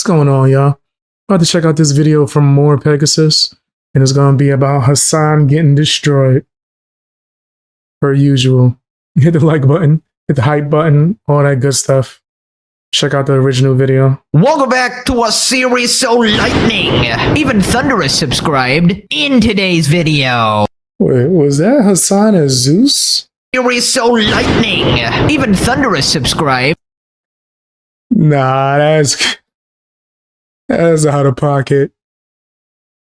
going on, y'all? About to check out this video from More Pegasus, and it's going to be about Hassan getting destroyed. Per usual. Hit the like button, hit the hype button, all that good stuff. Check out the original video. Welcome back to a series so lightning. Even Thunder is subscribed in today's video. Wait, was that Hassan as Zeus? Series so lightning. Even Thunder is subscribed. Nah, that's out of pocket.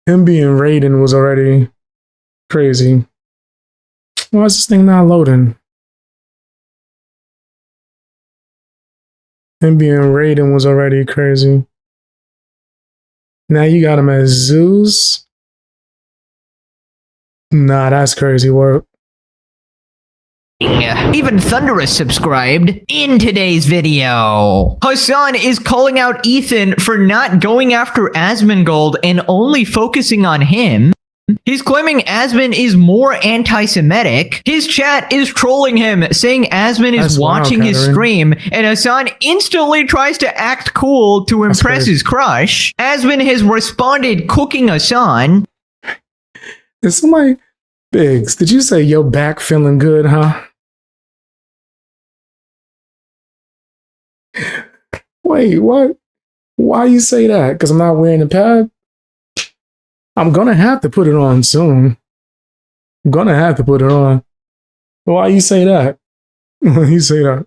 Him being Raiden was already crazy. Why is this thing not loading? Him being Raiden was already crazy. Now you got him as Zeus? Nah, that's crazy work. Even Thunder is subscribed in today's video. Hassan is calling out Ethan for not going after Asmongold and only focusing on him. He's claiming Asmon is more anti-Semitic. His chat is trolling him, saying Asmon is watching his stream, and Hassan instantly tries to act cool to impress his crush. Asmon has responded cooking Hassan. Is somebody... Biggs, did you say your back feeling good, huh? Wait, what? Why you say that? Because I'm not wearing the pad? I'm gonna have to put it on soon. I'm gonna have to put it on. Why you say that? Why you say that?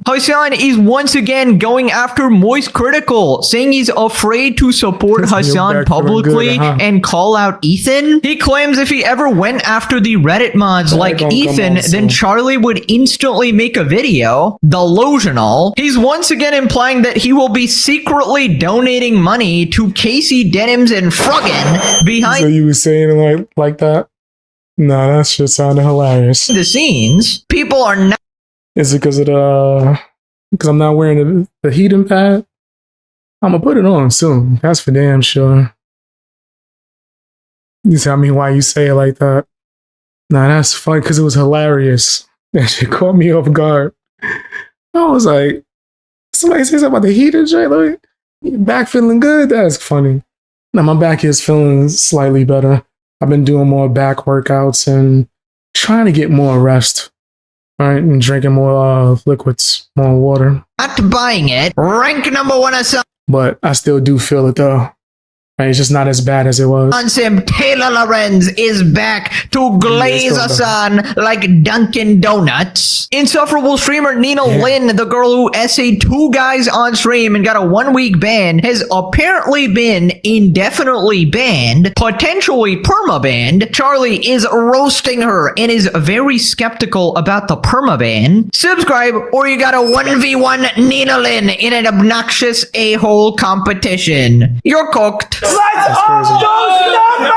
Hassan is once again going after Moist Critical, saying he's afraid to support Hassan publicly and call out Ethan. He claims if he ever went after the Reddit mods like Ethan, then Charlie would instantly make a video. Delusional. He's once again implying that he will be secretly donating money to Casey Denims and Fruggen behind. So you were saying it like that? Nah, that shit sounded hilarious. The scenes. People are not. Is it because I'm not wearing the heating pad? I'm gonna put it on soon. That's for damn sure. You tell me why you say it like that. Nah, that's funny because it was hilarious. That shit caught me off guard. I was like, somebody say something about the heater, Jay? Like, your back feeling good? That's funny. Now my back is feeling slightly better. I've been doing more back workouts and trying to get more rest. All right, and drinking more liquids, more water. Not buying it. Rank number one Hassan. But I still do feel it though. Right, it's just not as bad as it was. Sim Taylor Lorenz is back to glaze Hassan like Dunkin' Donuts. Insufferable streamer Nina Lynn, the girl who essayed 2 guys on stream and got a 1-week ban, has apparently been indefinitely banned, potentially perma-banned. Charlie is roasting her and is very skeptical about the perma-ban. Subscribe or you got a 1v1 Nina Lynn in an obnoxious a-hole competition. You're cooked. Let's up those numbers!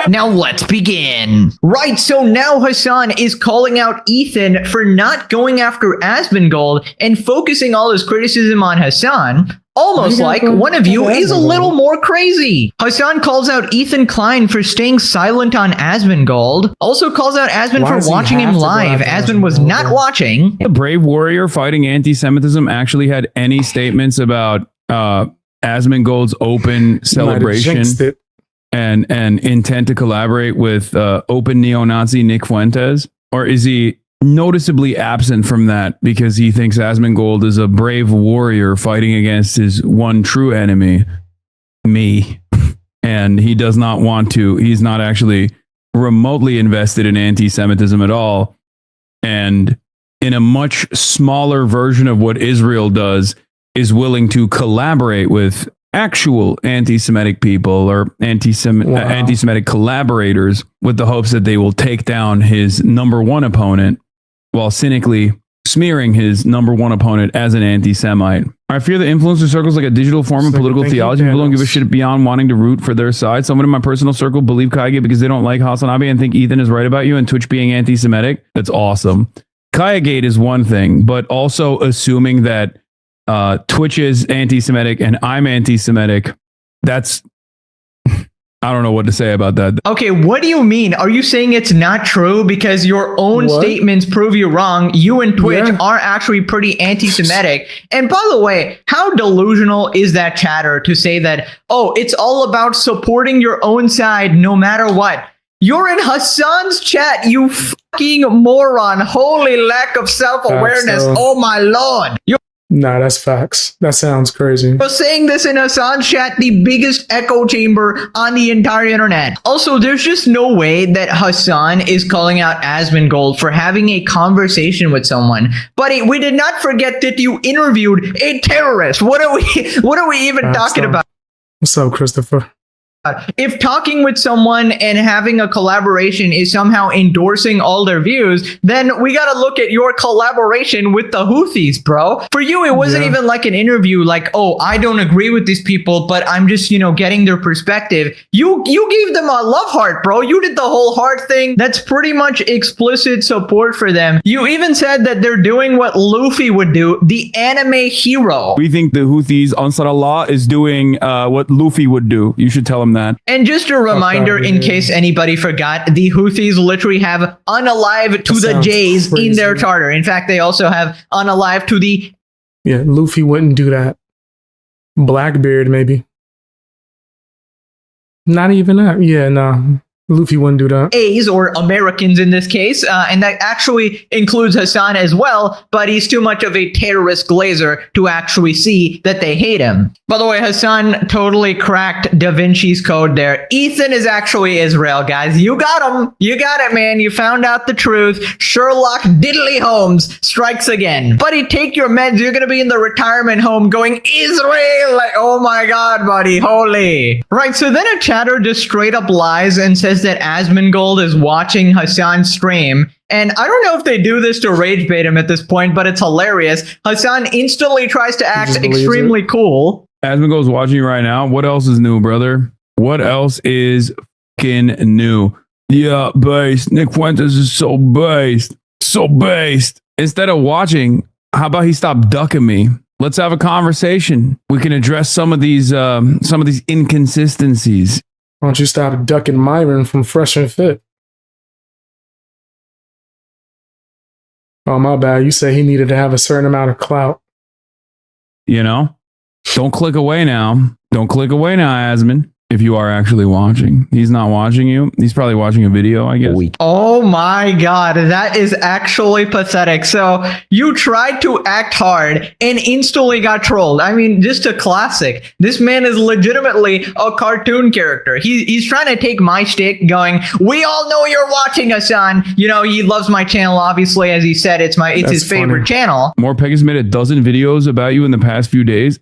Now let's begin. Right, so now Hassan is calling out Ethan for not going after Asmongold and focusing all his criticism on Hassan. Almost like one of you is a little more crazy. Hassan calls out Ethan Klein for staying silent on Asmongold. Also calls out Asmon for watching him live. Asmon was not watching. The brave warrior fighting anti-Semitism actually had any statements about Asmongold's open celebration and intent to collaborate with open neo-Nazi Nick Fuentes? Or is he noticeably absent from that because he thinks Asmongold is a brave warrior fighting against his one true enemy, me, and he does not want to, he's not actually remotely invested in anti-Semitism at all, and in a much smaller version of what Israel does, is willing to collaborate with actual anti-Semitic people or anti-Semitic collaborators with the hopes that they will take down his number one opponent while cynically smearing his number one opponent as an anti-Semite. I fear the influencer circle is like a digital form of political theology. People don't give a shit beyond wanting to root for their side. Someone in my personal circle believe Kaige because they don't like Hassan Abe and think Ethan is right about you and Twitch being anti-Semitic. That's awesome. Kaigate is one thing, but also assuming that Twitch is anti-Semitic and I'm anti-Semitic, that's I don't know what to say about that. Okay, what do you mean? Are you saying it's not true because your own What? statements prove you wrong? You and Twitch are actually pretty anti-Semitic. And by the way, how delusional is that chatter to say that, oh, it's all about supporting your own side no matter what? You're in Hassan's chat, you fucking moron. Holy lack of self-awareness. Oh my lord. Nah, that's facts. That sounds crazy. You're saying this in Hassan's chat, the biggest echo chamber on the entire internet. Also, there's just no way that Hassan is calling out Asmongold for having a conversation with someone. Buddy, we did not forget that you interviewed a terrorist. What are we even talking about? What's up, Christopher? If talking with someone and having a collaboration is somehow endorsing all their views, then we got to look at your collaboration with the Houthis, bro. For you, it wasn't even like an interview like, oh, I don't agree with these people, but I'm just, getting their perspective. You gave them a love heart, bro. You did the whole heart thing. That's pretty much explicit support for them. You even said that they're doing what Luffy would do, the anime hero. We think the Houthis, Ansar Allah, is doing what Luffy would do. You should tell him that. And just a reminder, in case anybody forgot, the Houthis literally have unalive to the J's in their charter. In fact, they also have unalive to the... Yeah, Luffy wouldn't do that. Blackbeard, maybe. Not even that. Yeah, nah. Luffy wouldn't do that. A's, or Americans in this case, and that actually includes Hassan as well, but he's too much of a terrorist glazer to actually see that they hate him. By the way, Hassan totally cracked Da Vinci's code there. Ethan is actually Israel, guys. You got him. You got it, man. You found out the truth. Sherlock Diddley Holmes strikes again. Buddy, take your meds. You're going to be in the retirement home going, Israel! Like, oh my God, buddy. Holy. Right, so then a chatter just straight up lies and says that Asmongold is watching Hassan's stream. And I don't know if they do this to rage bait him at this point, but it's hilarious. Hassan instantly tries to act extremely cool. Asmongold's watching you right now. What else is new, brother? What else is fucking new? Yeah, based. Nick Fuentes is so based. So based. Instead of watching, how about he stop ducking me? Let's have a conversation. We can address some of these inconsistencies. Why don't you stop ducking Myron from Fresh and Fit? Oh, my bad. You said he needed to have a certain amount of clout. Don't click away now. Don't click away now, Asmon. If you are actually watching. He's not watching you. He's probably watching a video, I guess. Oh my God, that is actually pathetic. So you tried to act hard and instantly got trolled. I mean, just a classic. This man is legitimately a cartoon character. He's trying to take my shtick going, we all know you're watching, Hassan. He loves my channel, obviously. As he said, it's his favorite channel. More Pegasus made a dozen videos about you in the past few days.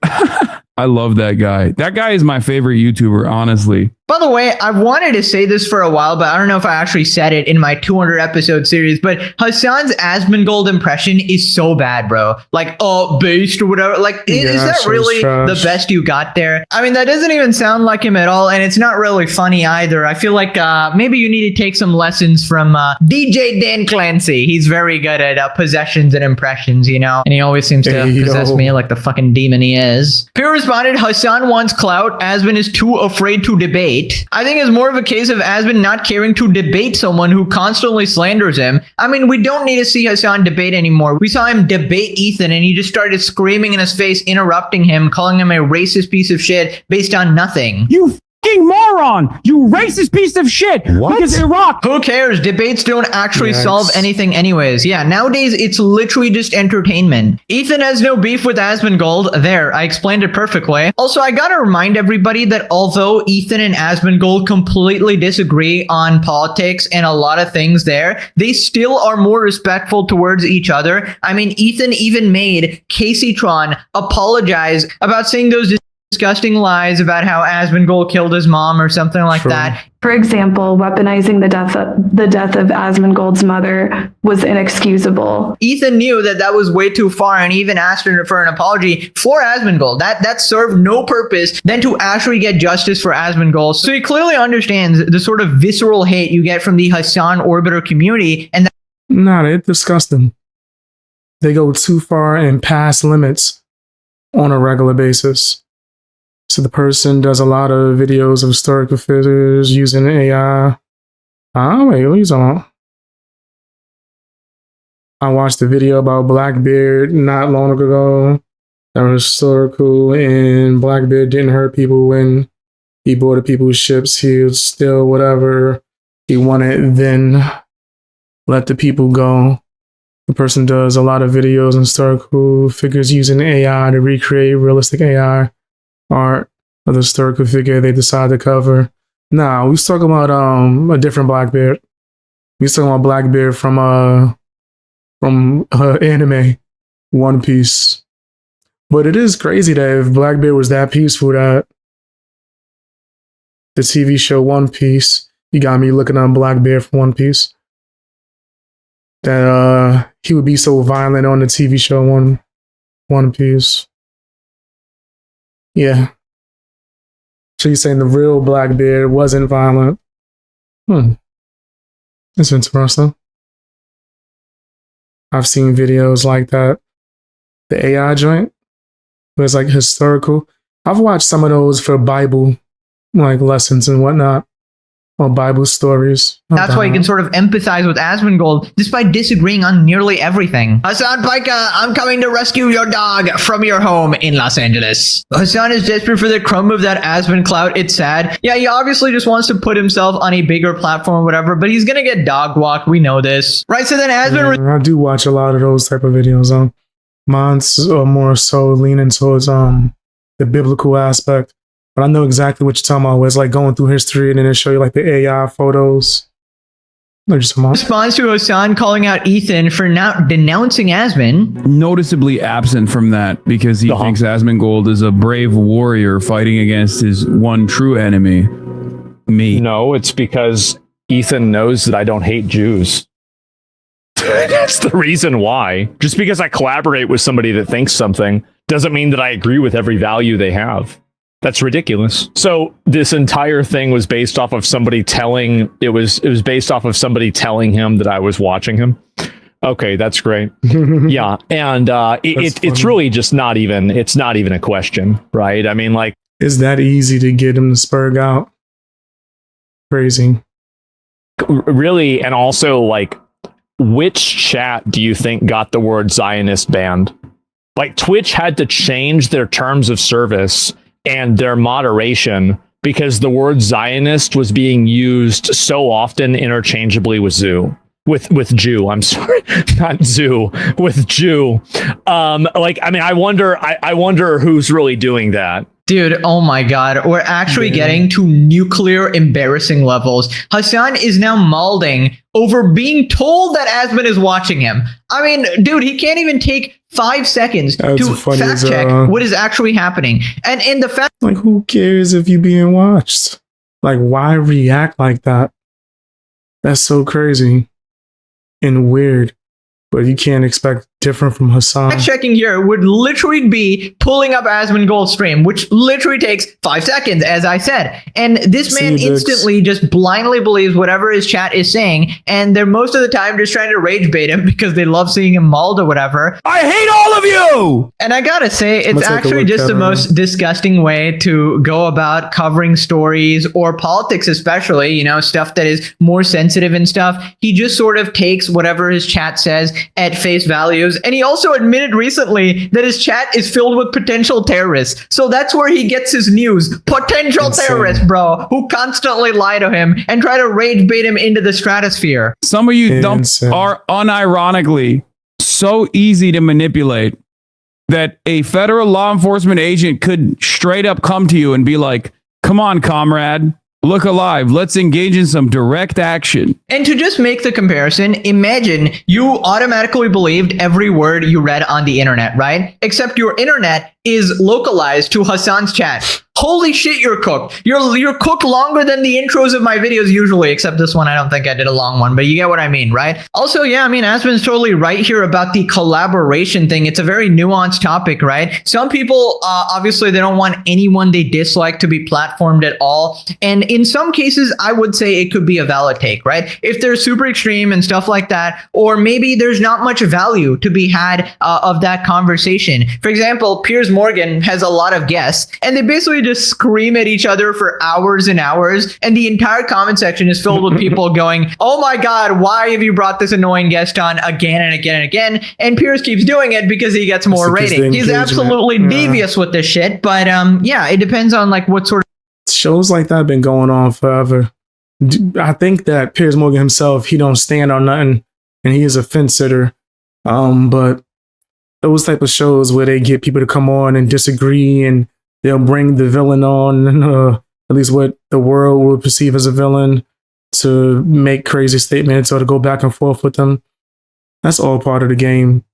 I love that guy. That guy is my favorite YouTuber, honestly. By the way, I've wanted to say this for a while, but I don't know if I actually said it in my 200 episode series, but Hassan's Asmongold impression is so bad, bro. Like, oh, based or whatever. Like, is that really the best you got there? I mean, that doesn't even sound like him at all, and it's not really funny either. I feel like maybe you need to take some lessons from DJ Dan Clancy. He's very good at possessions and impressions, and he always seems to possess me like the fucking demon he is. Peer responded, Hassan wants clout. Asmon is too afraid to debate. I think it's more of a case of Asmon not caring to debate someone who constantly slanders him. I mean, we don't need to see Hassan debate anymore. We saw him debate Ethan and he just started screaming in his face, interrupting him, calling him a racist piece of shit based on nothing. You fucking moron! You racist piece of shit! What? Because Iraq. Who cares? Debates don't actually solve anything anyways. Yeah, nowadays it's literally just entertainment. Ethan has no beef with Asmongold. There, I explained it perfectly. Also, I gotta remind everybody that although Ethan and Asmongold completely disagree on politics and a lot of things there, they still are more respectful towards each other. I mean, Ethan even made Casey Tron apologize about saying those disgusting lies about how Asmongold killed his mom or something like that. For example, weaponizing the death of Asmongold's mother was inexcusable. Ethan knew that was way too far and even asked her for an apology for Asmongold. That served no purpose than to actually get justice for Asmongold. So he clearly understands the sort of visceral hate you get from the Hassan Orbiter community. And they disgust them. They go too far and pass limits on a regular basis. So the person does a lot of videos of historical figures using AI. Wait, what are you talking about? I watched a video about Blackbeard not long ago. That was historical, and Blackbeard didn't hurt people when he boarded people's ships. He would still whatever he wanted, then let the people go. The person does a lot of videos and historical figures using AI to recreate realistic AI art of the historical figure they decide to cover. Nah, we was talking about a different Blackbeard. We was talking about Blackbeard from anime One Piece. But it is crazy that if Blackbeard was that peaceful, that the TV show One Piece, you got me looking on Blackbeard from One Piece, that he would be so violent on the TV show One Piece. Yeah. So you're saying the real Blackbeard wasn't violent? That's interesting. I've seen videos like that. The AI joint was like historical. I've watched some of those for Bible like lessons and whatnot, or Bible stories. That's why you can sort of empathize with Asmongold despite disagreeing on nearly everything. Hassan Paika, I'm coming to rescue your dog from your home in Los Angeles. Hassan is desperate for the crumb of that Asmon clout. It's sad. Yeah, he obviously just wants to put himself on a bigger platform or whatever, but he's gonna get dog walked. We know this. Right, so then Asmon... I do watch a lot of those type of videos. Mine's more so leaning towards the biblical aspect. But I know exactly what you're talking about. It's like going through history and then it show you like the AI photos. Response to Hassan calling out Ethan for not denouncing Asmon. Noticeably absent from that because he thinks Asmongold is a brave warrior fighting against his one true enemy, me. No, it's because Ethan knows that I don't hate Jews. That's the reason why. Just because I collaborate with somebody that thinks something doesn't mean that I agree with every value they have. That's ridiculous. So this entire thing was based off of somebody telling it was based off of somebody telling him that I was watching him. Okay, that's great. Yeah, and it's really just not even a question, right? I mean, like, it's that easy to get him to spurg out. Crazy. Really, and also like, which chat do you think got the word Zionist banned? Like, Twitch had to change their terms of service and their moderation because the word Zionist was being used so often interchangeably with Jew. With Jew, I'm sorry, not Zoo, with Jew. Like, I mean, I wonder who's really doing that. Dude, oh my god, we're actually getting to nuclear embarrassing levels. Hassan is now malding over being told that Asmon is watching him. I mean, dude, he can't even take 5 seconds to fact check what is actually happening. And in the fact, like, who cares if you're being watched? Like, why react like that? That's so crazy and weird. But you can't expect different from Hassan. Fact checking here would literally be pulling up Asmongold's stream, which literally takes 5 seconds, as I said. And this man instantly just blindly believes whatever his chat is saying, and they're most of the time just trying to rage bait him because they love seeing him mauled or whatever. I hate all of you! And I gotta say, it's actually just the most disgusting way to go about covering stories or politics, especially, you know, stuff that is more sensitive and stuff. He just sort of takes whatever his chat says at face values. And he also admitted recently that his chat is filled with potential terrorists. So that's where he gets his news. Potential terrorists, bro, who constantly lie to him and try to rage bait him into the stratosphere. Some of you dumps are unironically so easy to manipulate that a federal law enforcement agent could straight up come to you and be like, come on, comrade. Look alive. Let's engage in some direct action. And to just make the comparison, imagine you automatically believed every word you read on the internet, right? Except your internet is localized to Hassan's chat. Holy shit, you're cooked. You're cooked longer than the intros of my videos usually, except this one, I don't think I did a long one, but you get what I mean, right? Also, yeah, I mean, Asmon's totally right here about the collaboration thing. It's a very nuanced topic, right? Some people, obviously, they don't want anyone they dislike to be platformed at all. And in some cases, I would say it could be a valid take, right? If they're super extreme and stuff like that, or maybe there's not much value to be had of that conversation. For example, Piers Morgan has a lot of guests, and they basically just just scream at each other for hours and hours. And the entire comment section is filled with people going, oh my God, why have you brought this annoying guest on again and again and again? And Pierce keeps doing it because he gets more rating. He's absolutely devious with this shit. But yeah, it depends on like what sort of shows like that have been going on forever. I think that Piers Morgan himself, he don't stand on nothing, and he is a fence sitter. But those type of shows where they get people to come on and disagree, and they'll bring the villain on, at least what the world will perceive as a villain, to make crazy statements or to go back and forth with them. That's all part of the game.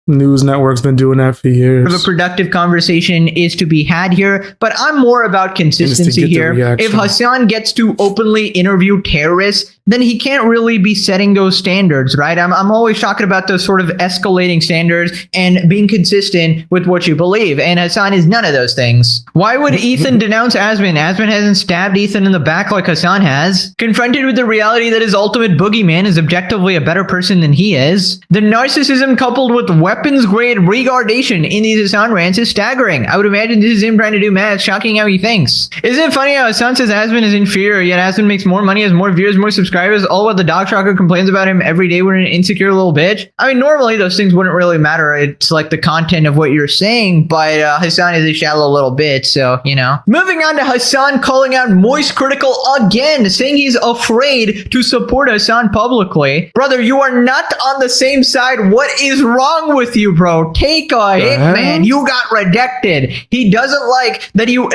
News network's been doing that for years. A productive conversation is to be had here, but I'm more about consistency here. If Hassan gets to openly interview terrorists, then he can't really be setting those standards, right? I'm always talking about those sort of escalating standards and being consistent with what you believe, and Hassan is none of those things. Why would Ethan denounce Asmon? Asmon hasn't stabbed Ethan in the back like Hassan has. Confronted with the reality that his ultimate boogeyman is objectively a better person than he is, the narcissism coupled with weapons-grade regardation in these Hassan rants is staggering. I would imagine this is him trying to do math. Shocking how he thinks. Isn't it funny how Hassan says Asmon is inferior, yet Asmon makes more money, has more viewers, more subscribers, all while the dog tracker complains about him every day when an insecure little bitch? I mean, normally those things wouldn't really matter. It's like the content of what you're saying, but Hassan is a shallow little bitch, so, you know. Moving on to Hassan calling out Moist Critical again, saying he's afraid to support Hassan publicly. Brother, you are not on the same side. What is wrong with you, bro? Take a hit, man. You got rejected. He doesn't like that you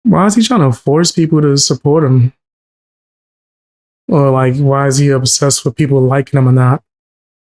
Why is he trying to force people to support him? Or like, why is he obsessed with people liking him or not?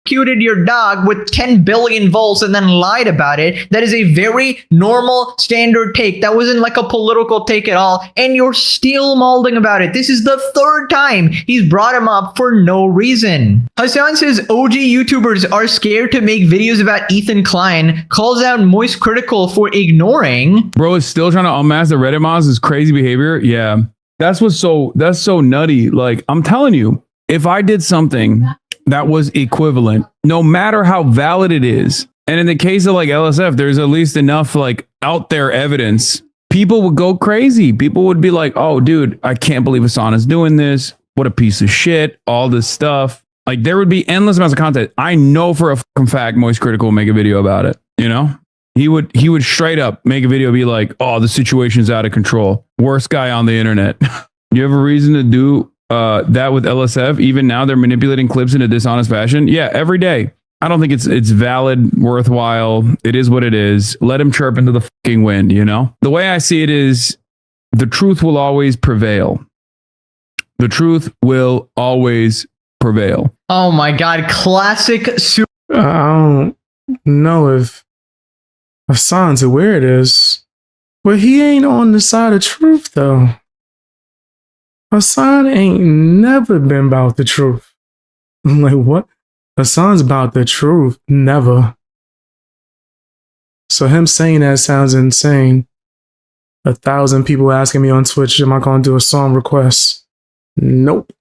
Executed your dog with 10 billion volts and then lied about it. That is a very normal standard take. That wasn't like a political take at all. And you're still molding about it. This is the third time he's brought him up for no reason. Hassan says OG YouTubers are scared to make videos about Ethan Klein, calls out Moist Critical for ignoring. Bro is still trying to unmask the Reddit mods, his crazy behavior. Yeah. That's so nutty. Like, I'm telling you, if I did something that was equivalent, no matter how valid it is, and in the case of like LSF, there's at least enough like out there evidence, people would go crazy. People would be like, oh, dude, I can't believe Hassan is doing this. What a piece of shit. All this stuff. Like, there would be endless amounts of content. I know for a fucking fact Moist Critical will make a video about it. You know? He would straight up make a video, be like, oh, the situation's out of control. Worst guy on the internet. You have a reason to do that with LSF. Even now they're manipulating clips in a dishonest fashion. Yeah, every day. I don't think it's valid, worthwhile. It is what it is. Let him chirp into the fucking wind, you know? The way I see it is the truth will always prevail. The truth will always prevail. Oh my God. Classic super. I don't know if Hassan's aware it is, but he ain't on the side of truth though. Hassan ain't never been about the truth. I'm like, what? Hassan's about the truth, never. So him saying that sounds insane. 1,000 people asking me on Twitch, am I going to do a song request? Nope.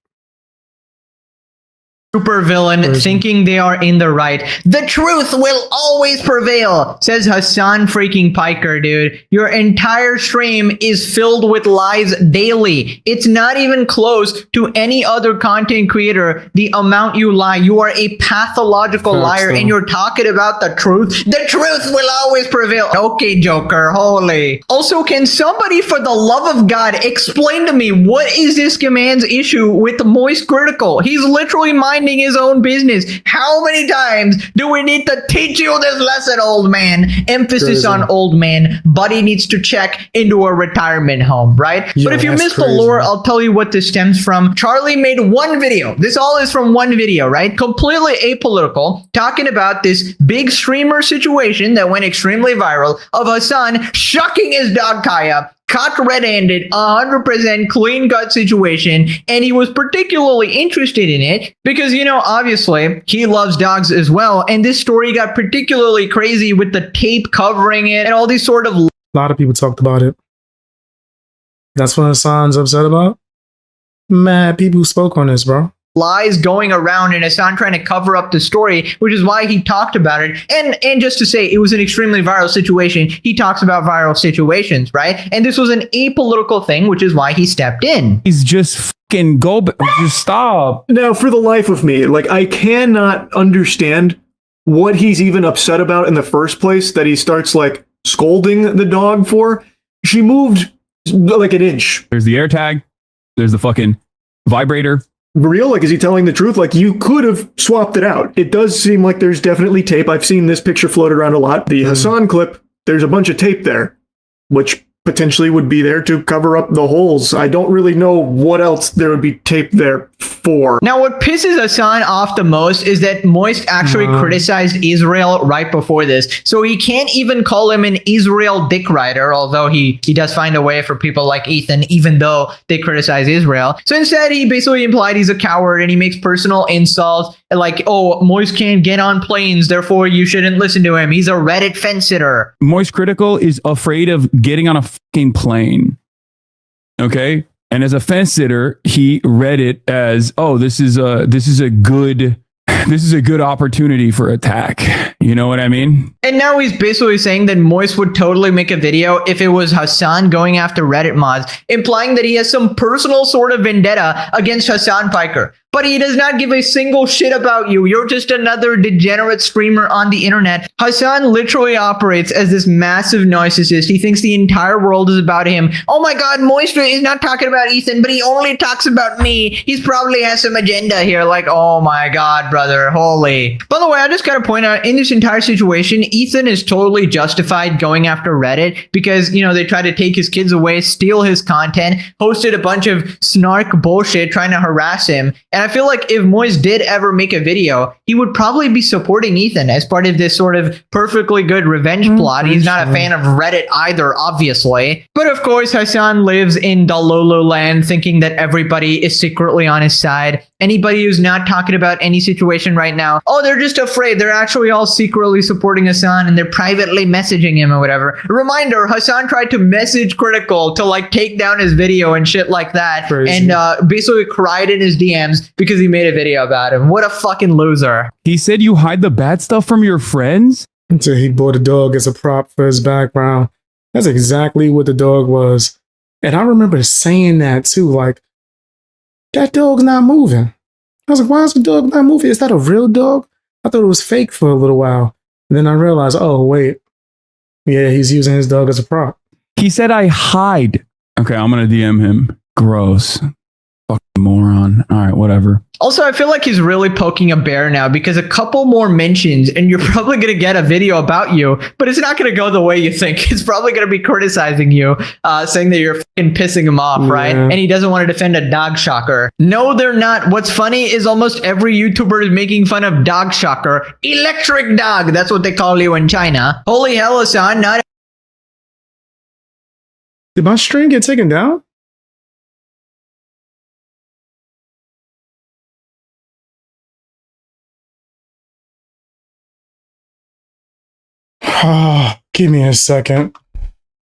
Super villain thinking they are in the right. The truth will always prevail, says Hassan freaking Piker, dude. Your entire stream is filled with lies daily. It's not even close to any other content creator. The amount you lie, you are a pathological liar, and you're talking about the truth. The truth will always prevail. Okay, Joker, holy. Also, can somebody, for the love of God, explain to me what is this man's issue with Moist Critical? He's literally minding his own business. How many times do we need to teach you this lesson, old man? Emphasis on old man. Buddy needs to check into a retirement home, right? But if you missed the lore, I'll tell you what this stems from. Charlie made one video. This all is from one video, right? Completely apolitical, talking about this big streamer situation that went extremely viral of Hassan shucking his dog Kaya, caught red-handed, 100% clean-cut situation, and he was particularly interested in it because, you know, obviously, he loves dogs as well, and this story got particularly crazy with the tape covering it and all these sort of... A lot of people talked about it. That's what Hassan's upset about? Mad people spoke on this, bro. lies going around and Hassan trying to cover up the story, which is why he talked about it. And just to say, it was an extremely viral situation. He talks about viral situations, right? And this was an apolitical thing, which is why he stepped in. He's just fucking just stop. Now, for the life of me, like, I cannot understand what he's even upset about in the first place that he starts like scolding the dog for. She moved like an inch. There's the AirTag. There's the fucking vibrator. Real? Like, is he telling the truth? Like, you could have swapped it out. It does seem like there's definitely tape. I've seen this picture floated around a lot. The Hassan clip, there's a bunch of tape there, which potentially would be there to cover up the holes. I don't really know what else there would be tape there for. Now, what pisses Hassan off the most is that Moist actually criticized Israel right before this. So he can't even call him an Israel dick rider, although he does find a way for people like Ethan, even though they criticize Israel. So instead, he basically implied he's a coward and he makes personal insults like, oh, Moist can't get on planes, therefore you shouldn't listen to him. He's a Reddit fence sitter. Moist Critical is afraid of getting on a fucking plane. Okay? And as a fence sitter, he read it as, oh, this is a good opportunity for attack. You know what I mean? And now he's basically saying that Moist would totally make a video if it was Hassan going after Reddit mods, implying that he has some personal sort of vendetta against Hassan Piker. But he does not give a single shit about you. You're just another degenerate streamer on the internet. Hassan literally operates as this massive narcissist. He thinks the entire world is about him. Oh my god, Moisture is not talking about Ethan, but he only talks about me. He's probably has some agenda here. Like, oh my god, brother, holy. By the way, I just gotta point out, in this entire situation, Ethan is totally justified going after Reddit because, you know, they tried to take his kids away, steal his content, posted a bunch of snark bullshit trying to harass him. And I feel like if Moise did ever make a video, he would probably be supporting Ethan as part of this sort of perfectly good revenge plot. He's not a fan of Reddit either, obviously. But of course, Hassan lives in Dalolo land thinking that everybody is secretly on his side. Anybody who's not talking about any situation right now, oh, they're just afraid. They're actually all secretly supporting Hassan and they're privately messaging him or whatever. Reminder, Hassan tried to message Critical to like take down his video and shit like that. Crazy. And basically cried in his DMs because he made a video about him. What a fucking loser. He said you hide the bad stuff from your friends? Until he bought a dog as a prop for his background. That's exactly what the dog was. And I remember saying that too, like, that dog's not moving. I was like, why is the dog not moving? Is that a real dog? I thought it was fake for a little while. And then I realized, oh, wait. Yeah, he's using his dog as a prop. He said I hide. Okay, I'm going to DM him. Gross. Fucking moron. All right, whatever. Also, I feel like he's really poking a bear now because a couple more mentions and you're probably going to get a video about you, but it's not going to go the way you think. It's probably going to be criticizing you, saying that you're fucking pissing him off, right? And he doesn't want to defend a dog shocker. No, they're not. What's funny is almost every YouTuber is making fun of dog shocker. Electric dog. That's what they call you in China. Holy hell, Hassan. Not. Did my stream get taken down? Oh, give me a second.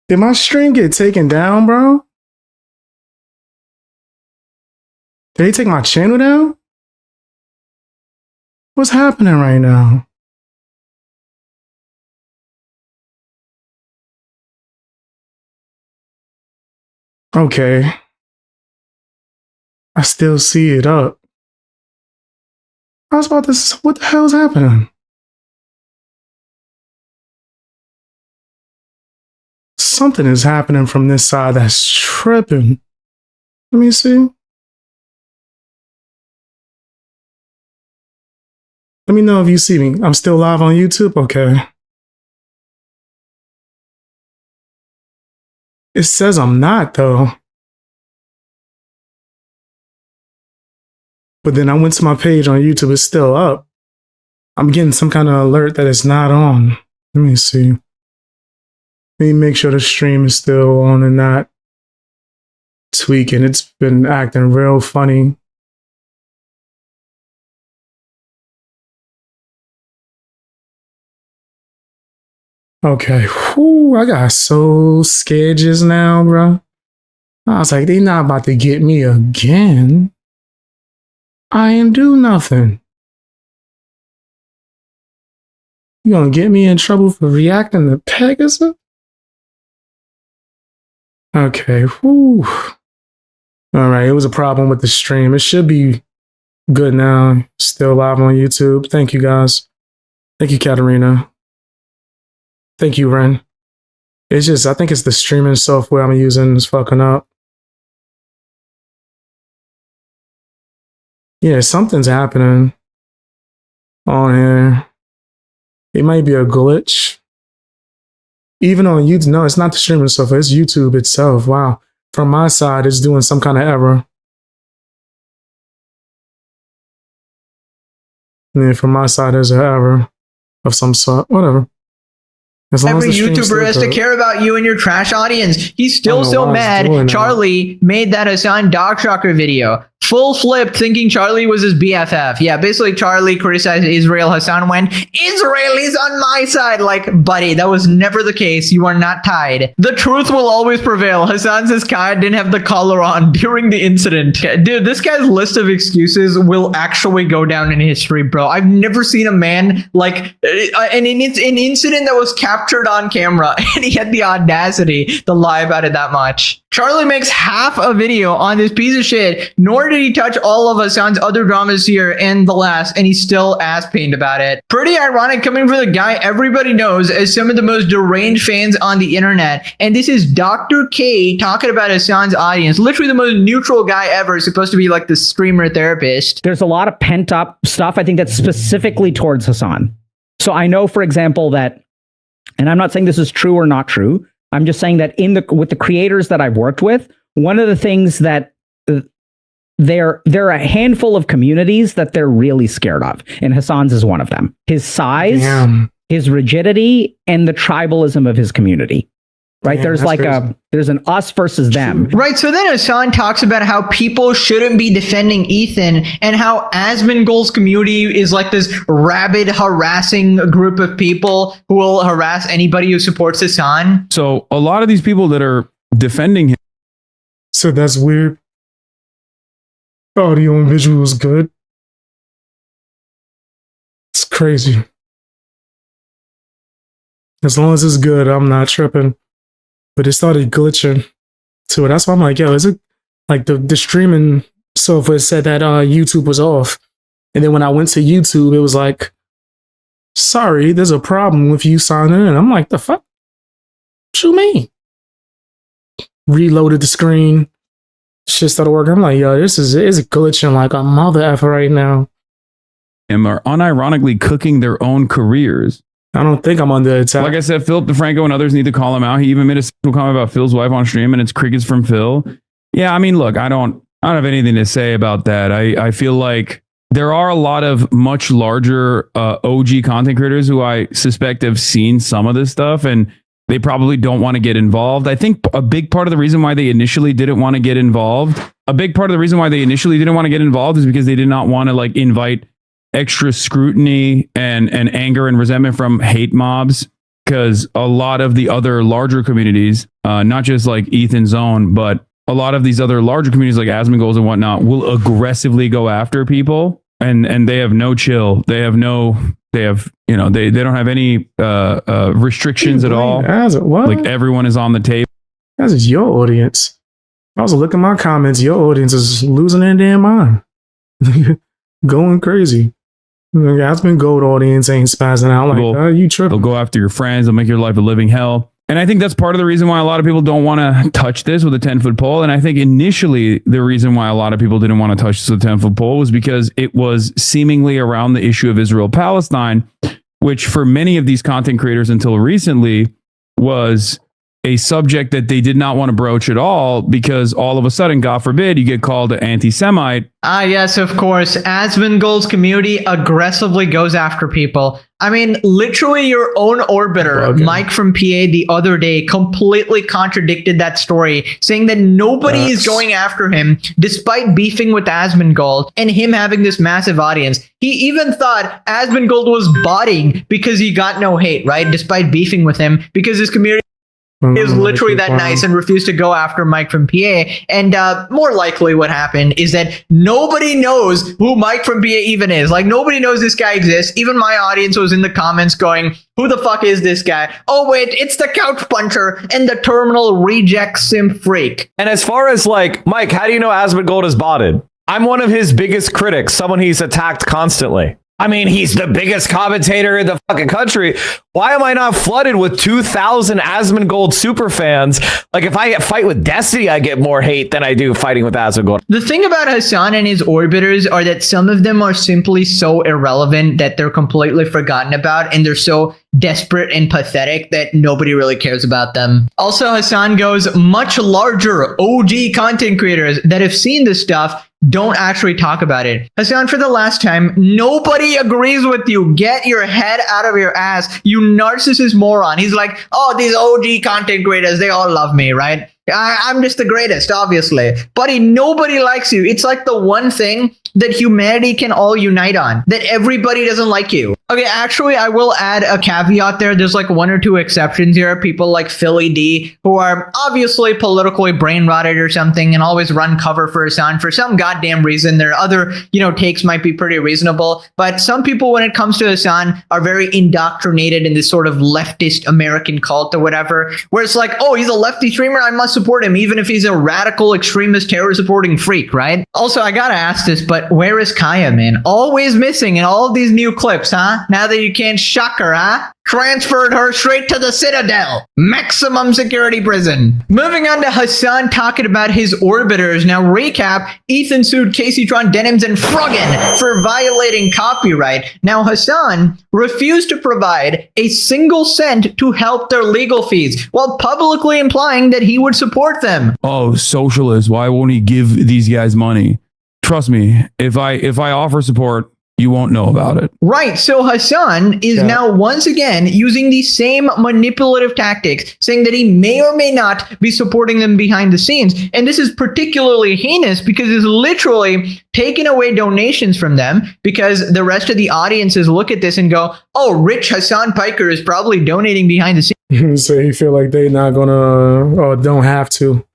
Did my stream get taken down, bro? Did they take my channel down? What's happening right now? Okay. I still see it up. I was about to say, what the hell's happening? Something is happening from this side that's tripping. Let me see. Let me know if you see me. I'm still live on YouTube? Okay. It says I'm not, though. But then I went to my page on YouTube. It's still up. I'm getting some kind of alert that it's not on. Let me see. Let me make sure the stream is still on and not tweaking. It's been acting real funny. Okay. Whew, I got so scared just now, bro. I was like, they not about to get me again. I ain't do nothing. You gonna get me in trouble for reacting to Pegasus? Okay, whew. Alright, it was a problem with the stream. It should be good now. Still live on YouTube. Thank you guys. Thank you, Katarina. Thank you, Ren. It's just, I think it's the streaming software I'm using is fucking up. Yeah, something's happening on here. It might be a glitch. Even on YouTube, no, it's not the streaming software, it's YouTube itself. Wow. From my side, it's doing some kind of error. And then from my side, there's an error of some sort. Whatever. As long Every as the stream's YouTuber still has to good. care about you and your trash audience. He's still so why he's doing mad. that. Charlie made that Hassan dog shocker video. Full flipped, thinking Charlie was his BFF. Yeah, basically Charlie criticized Israel. Hassan went, Israel is on my side. Like, buddy, that was never the case. You are not tied. The truth will always prevail. Hassan says Kaya didn't have the collar on during the incident. Dude, this guy's list of excuses will actually go down in history, bro. I've never seen a man like an incident that was captured on camera, and he had the audacity to lie about it that much. Charlie makes half a video on this piece of shit, nor did he touch all of Hassan's other dramas here and the last, and he's still ass-pained about it. Pretty ironic coming from the guy everybody knows as some of the most deranged fans on the internet. And this is Dr. K talking about Hassan's audience. Literally the most neutral guy ever, supposed to be like the streamer therapist. There's a lot of pent-up stuff, I think, that's specifically towards Hassan. So I know, for example, that, and I'm not saying this is true or not true, I'm just saying that with the creators that I've worked with, one of the things that there are a handful of communities that they're really scared of, and Hassan's is one of them. His size, his rigidity, and the tribalism of his community. Right? Damn, there's like crazy. there's an us versus them. Right, so then Hassan talks about how people shouldn't be defending Ethan and how Asmongold's community is like this rabid, harassing group of people who will harass anybody who supports Hassan. So a lot of these people that are defending him. So that's weird. Audio and visual is good. It's crazy. As long as it's good, I'm not tripping. But it started glitching to it. That's why I'm like, yo, is it like the streaming software said that YouTube was off. And then when I went to YouTube, it was like, sorry, there's a problem with you signing in. I'm like, the fuck? What you mean? Reloaded the screen. Shit started working. I'm like, yo, this is glitching like a mother effer right now. Are unironically cooking their own careers. I don't think I'm under attack. Like I said, Philip DeFranco and others need to call him out. He even made a sexual comment about Phil's wife on stream, and it's crickets from Phil. Yeah, I mean, look, I don't have anything to say about that. I feel like there are a lot of much larger OG content creators who I suspect have seen some of this stuff, and they probably don't want to get involved. I think a big part of the reason why they initially didn't want to get involved, is because they did not want to like invite extra scrutiny and anger and resentment from hate mobs, because a lot of the other larger communities, not just like Ethan's own, but a lot of these other larger communities like Asmongold and whatnot will aggressively go after people, and they have no chill. They don't have any restrictions at all. What? Like everyone is on the table. That's just your audience. I was looking at my comments. Your audience is losing their damn mind. Going crazy. Asmongold audience ain't spazzing out like, you tripping. They'll go after your friends. They'll make your life a living hell. And I think that's part of the reason why a lot of people don't want to touch this with a 10-foot pole. And I think initially the reason why a lot of people didn't want to touch this with a 10-foot pole was because it was seemingly around the issue of Israel-Palestine, which for many of these content creators until recently was a subject that they did not want to broach at all, because all of a sudden, God forbid, you get called an anti-Semite. Yes, of course. Asmongold's community aggressively goes after people. I mean, literally your own orbiter, Mike from PA, the other day completely contradicted that story, saying that nobody is going after him despite beefing with Asmongold and him having this massive audience. He even thought Asmongold was botting because he got no hate, right? Despite beefing with him, because his community is literally that nice and refused to go after Mike from PA. And more likely what happened is that nobody knows who Mike from PA even is. Like, nobody knows this guy exists. Even my audience was in the comments going, who the fuck is this guy? Oh, wait, it's the couch puncher and the terminal reject sim freak. And as far as like, Mike, how do you know Asmongold is botted? I'm one of his biggest critics, someone he's attacked constantly. I mean, he's the biggest commentator in the fucking country. Why am I not flooded with 2,000 Asmongold super fans? Like, if I fight with Destiny, I get more hate than I do fighting with Asmongold. The thing about Hassan and his orbiters are that some of them are simply so irrelevant that they're completely forgotten about, and they're so desperate and pathetic that nobody really cares about them. Also, Hassan goes, much larger OG content creators that have seen this stuff don't actually talk about it. Hassan, for the last time, nobody agrees with you. Get your head out of your ass, you narcissist moron. He's like, oh, these OG content creators, they all love me, right? I'm just the greatest, obviously. Buddy, nobody likes you. It's like the one thing that humanity can all unite on, that everybody doesn't like you. Okay, actually, I will add a caveat there. There's like one or two exceptions here. People like Philly D, who are obviously politically brain rotted or something and always run cover for Hassan for some goddamn reason. Their other, takes might be pretty reasonable. But some people, when it comes to Hassan, are very indoctrinated in this sort of leftist American cult or whatever, where it's like, oh, he's a lefty streamer, I must support him, even if he's a radical extremist terror supporting freak, right? Also, I gotta ask this, but where is Kaya, man? Always missing in all of these new clips, huh? Now that you can't shock her, huh? Transferred her straight to the Citadel. Maximum security prison. Moving on to Hassan talking about his orbiters. Now, recap, Ethan sued Casey Tron Denims and Froggen for violating copyright. Now, Hassan refused to provide a single cent to help their legal fees, while publicly implying that he would support them. Oh, socialist, why won't he give these guys money? Trust me, if I offer support, you won't know about it. Right. So Hassan is now once again using the same manipulative tactics, saying that he may or may not be supporting them behind the scenes. And this is particularly heinous because he's literally taken away donations from them, because the rest of the audiences look at this and go, oh, rich Hassan Piker is probably donating behind the scenes. So he feel like they not gonna or don't have to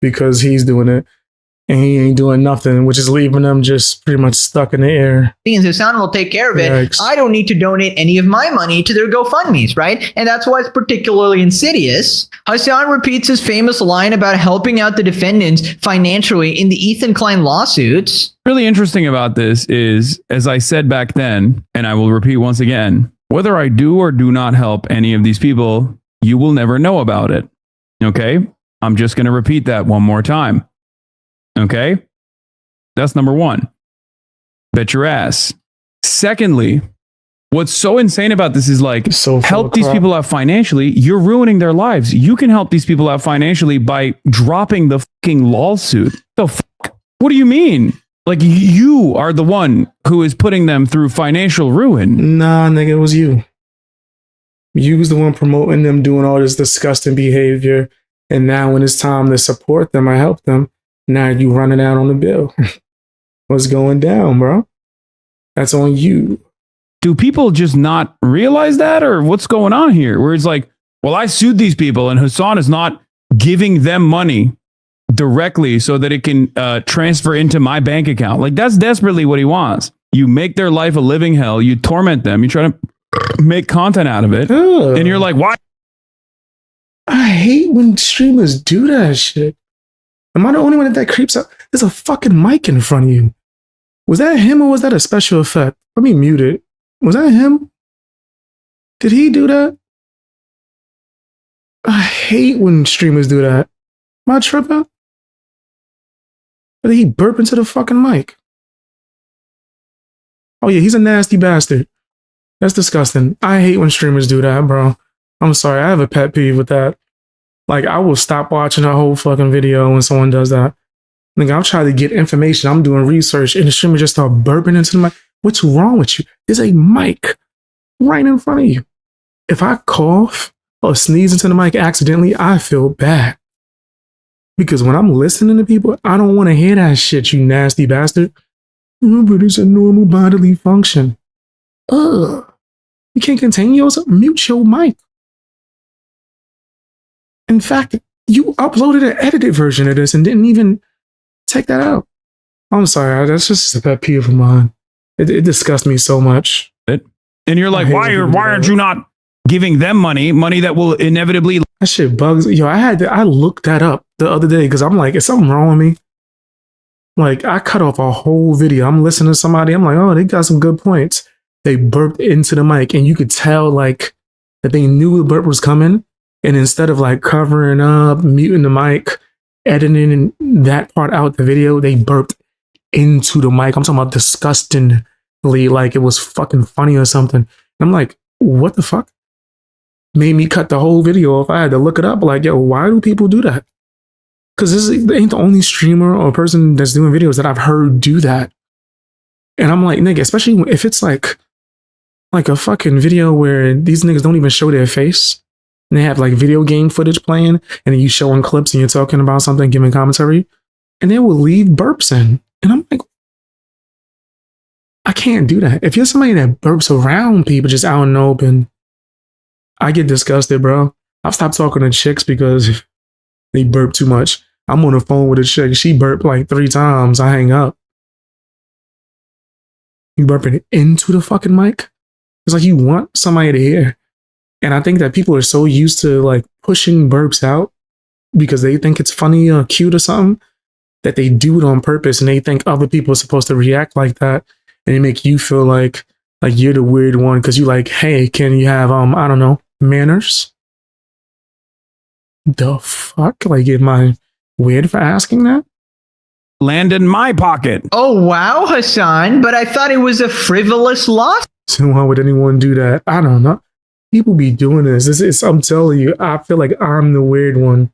because he's doing it. And he ain't doing nothing, which is leaving them just pretty much stuck in the air. Hassan will take care of it. Yikes. I don't need to donate any of my money to their GoFundMes, right? And that's why it's particularly insidious. Hassan repeats his famous line about helping out the defendants financially in the Ethan Klein lawsuits. Really interesting about this is, as I said back then, and I will repeat once again, whether I do or do not help any of these people, you will never know about it. Okay? I'm just going to repeat that one more time. Okay? That's number one. Bet your ass. Secondly, what's so insane about this is like, help these people out financially. You're ruining their lives. You can help these people out financially by dropping the fucking lawsuit. The fuck? What do you mean? Like, you are the one who is putting them through financial ruin. Nah, nigga, it was you. You was the one promoting them doing all this disgusting behavior. And now when it's time to support them, I help them. Now you running out on the bill. What's going down, bro? That's on you. Do people just not realize that, or what's going on here? Where it's like, well, I sued these people and Hassan is not giving them money directly so that it can transfer into my bank account. Like, that's desperately what he wants. You make their life a living hell. You torment them. You try to make content out of it. Ugh. And you're like, why? I hate when streamers do that shit. Am I the only one that creeps out? There's a fucking mic in front of you. Was that him or was that a special effect? Let me mute it. Was that him? Did he do that? I hate when streamers do that. Am I tripping? Or did he burp into the fucking mic? Oh yeah, he's a nasty bastard. That's disgusting. I hate when streamers do that, bro. I'm sorry, I have a pet peeve with that. Like, I will stop watching a whole fucking video when someone does that. Like, I'll try to get information. I'm doing research, and the streamer just start burping into the mic. What's wrong with you? There's a mic right in front of you. If I cough or sneeze into the mic accidentally, I feel bad. Because when I'm listening to people, I don't want to hear that shit, you nasty bastard. Oh, but it's a normal bodily function. Ugh. You can't contain yourself? Mute your mic. In fact, you uploaded an edited version of this and didn't even take that out. I'm sorry, that's just a pet peeve of mine. It disgusts me so much. And you're like, why aren't you not giving them money that will inevitably... That shit bugs. Yo, I looked that up the other day because I'm like, is something wrong with me? Like, I cut off a whole video. I'm listening to somebody. I'm like, oh, they got some good points. They burped into the mic, and you could tell like that they knew the burp was coming. And instead of like covering up, muting the mic, editing that part out the video, they burped into the mic. I'm talking about disgustingly, like it was fucking funny or something. And I'm like, what the fuck? Made me cut the whole video off. I had to look it up. Like, yo, why do people do that? Because this ain't the only streamer or person that's doing videos that I've heard do that. And I'm like, nigga, especially if it's like a fucking video where these niggas don't even show their face. And they have like video game footage playing, and then you showing clips and you're talking about something, giving commentary, and they will leave burps in. And I'm like, I can't do that. If you're somebody that burps around people just out in the open, I get disgusted, bro. I've stopped talking to chicks because they burp too much. I'm on the phone with a chick. She burped like 3 times. I hang up. You burping into the fucking mic? It's like you want somebody to hear. And I think that people are so used to like pushing burps out because they think it's funny or cute or something that they do it on purpose, and they think other people are supposed to react like that, and they make you feel like you're the weird one because you like, hey, can you have I don't know, manners? The fuck? Like, am I weird for asking that? Land in my pocket. Oh, wow, Hassan, but I thought it was a frivolous loss. So why would anyone do that? I don't know. People be doing this. I'm telling you, I feel like I'm the weird one.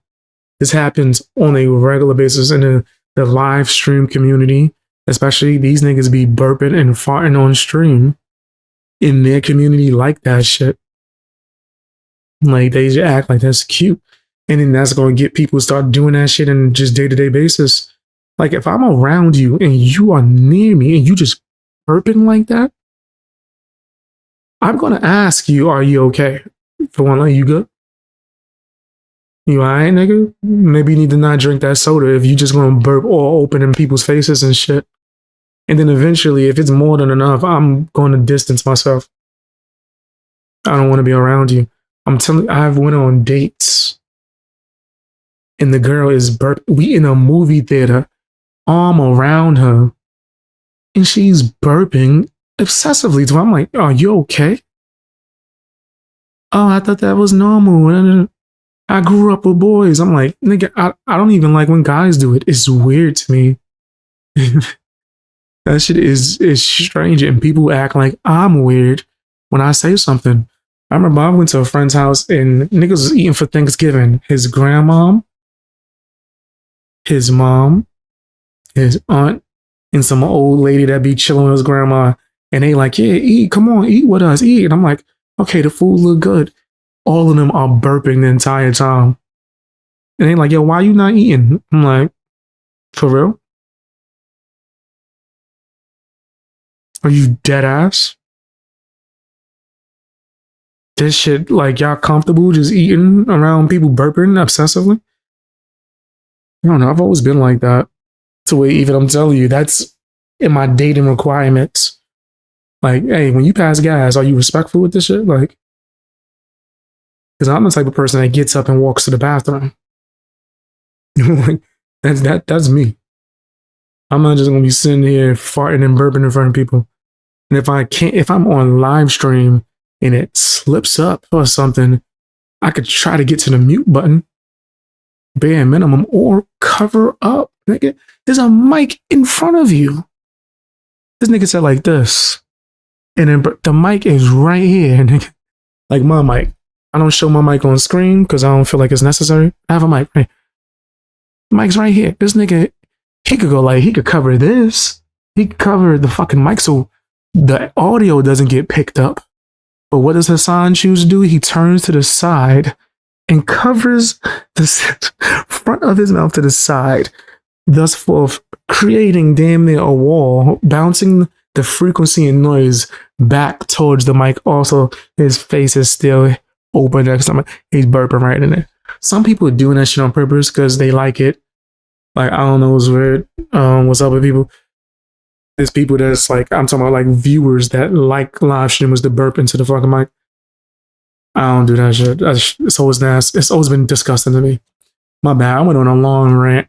This happens on a regular basis in the live stream community. Especially these niggas be burping and farting on stream in their community like that shit. Like, they just act like that's cute. And then that's going to get people to start doing that shit in just day-to-day basis. Like, if I'm around you and you are near me and you just burping like that, I'm going to ask you, are you okay? For one, like, you good? You alright, nigga? Maybe you need to not drink that soda if you just going to burp all open in people's faces and shit. And then eventually, if it's more than enough, I'm going to distance myself. I don't want to be around you. I'm telling you, I've went on dates and the girl is we in a movie theater, arm around her, and she's burping obsessively. So I'm like, are you okay? Oh, I thought that was normal. I grew up with boys. I'm like, nigga, I don't even like when guys do it. It's weird to me. That shit is strange, and people act like I'm weird when I say something. I remember I went to a friend's house and niggas was eating for Thanksgiving. His grandmom, his mom, his aunt, and some old lady that be chilling with his grandma. And they like, yeah, eat, come on, eat with us, eat. And I'm like, okay, the food look good. All of them are burping the entire time. And they like, yo, why you not eating? I'm like, for real? Are you dead ass? This shit, like, y'all comfortable just eating around people burping obsessively? I don't know. I've always been like that. To where even I'm telling you, that's in my dating requirements. Like, hey, when you pass gas, are you respectful with this shit? Like, because I'm the type of person that gets up and walks to the bathroom. Like, that's me. I'm not just gonna be sitting here farting and burping in front of people. And if I'm on live stream and it slips up or something, I could try to get to the mute button, bare minimum, or cover up. Nigga, there's a mic in front of you. This nigga said like this, and then the mic is right here. Nigga. Like my mic. I don't show my mic on screen because I don't feel like it's necessary. I have a mic right. Mic's right here. This nigga, he could cover this. He could cover the fucking mic so the audio doesn't get picked up. But what does Hassan choose to do? He turns to the side and covers the front of his mouth to the side, thus forth creating damn near a wall, bouncing the frequency and noise back towards the mic. Also, his face is still open next to him. He's burping right in there. some people are doing that shit on purpose because they like it. Like, I don't know what's weird. What's up with people? There's people that's like, I'm talking about like viewers that like live streamers to burp into the fucking mic. I don't do that shit. It's always nasty. It's always been disgusting to me. My bad. I went on a long rant.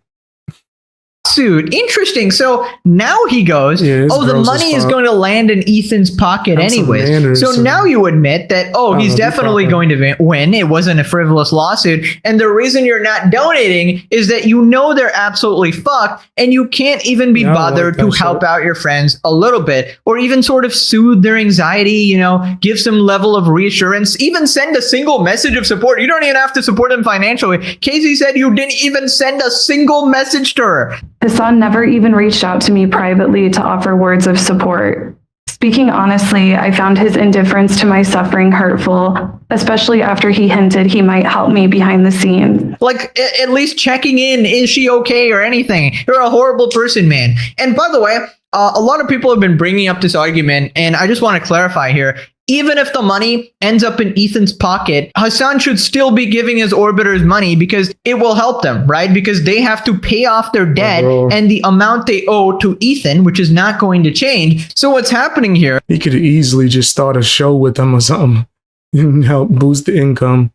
Suit. Interesting. So now he goes, the money is going to land in Ethan's pocket anyways. So now you admit that, he's definitely going to win. It wasn't a frivolous lawsuit. And the reason you're not donating is that you know they're absolutely fucked and you can't even be bothered to help out your friends a little bit or even sort of soothe their anxiety, give some level of reassurance, even send a single message of support. You don't even have to support them financially. Casey said you didn't even send a single message to her. Hassan never even reached out to me privately to offer words of support. Speaking honestly, I found his indifference to my suffering hurtful, especially after he hinted he might help me behind the scenes. Like, at least checking in, is she okay or anything? You're a horrible person, man. And by the way, a lot of people have been bringing up this argument, and I just want to clarify here. Even if the money ends up in Ethan's pocket, Hassan should still be giving his orbiters money because it will help them, right? Because they have to pay off their debt and the amount they owe to Ethan, which is not going to change. So what's happening here? He could easily just start a show with them or something and help boost the income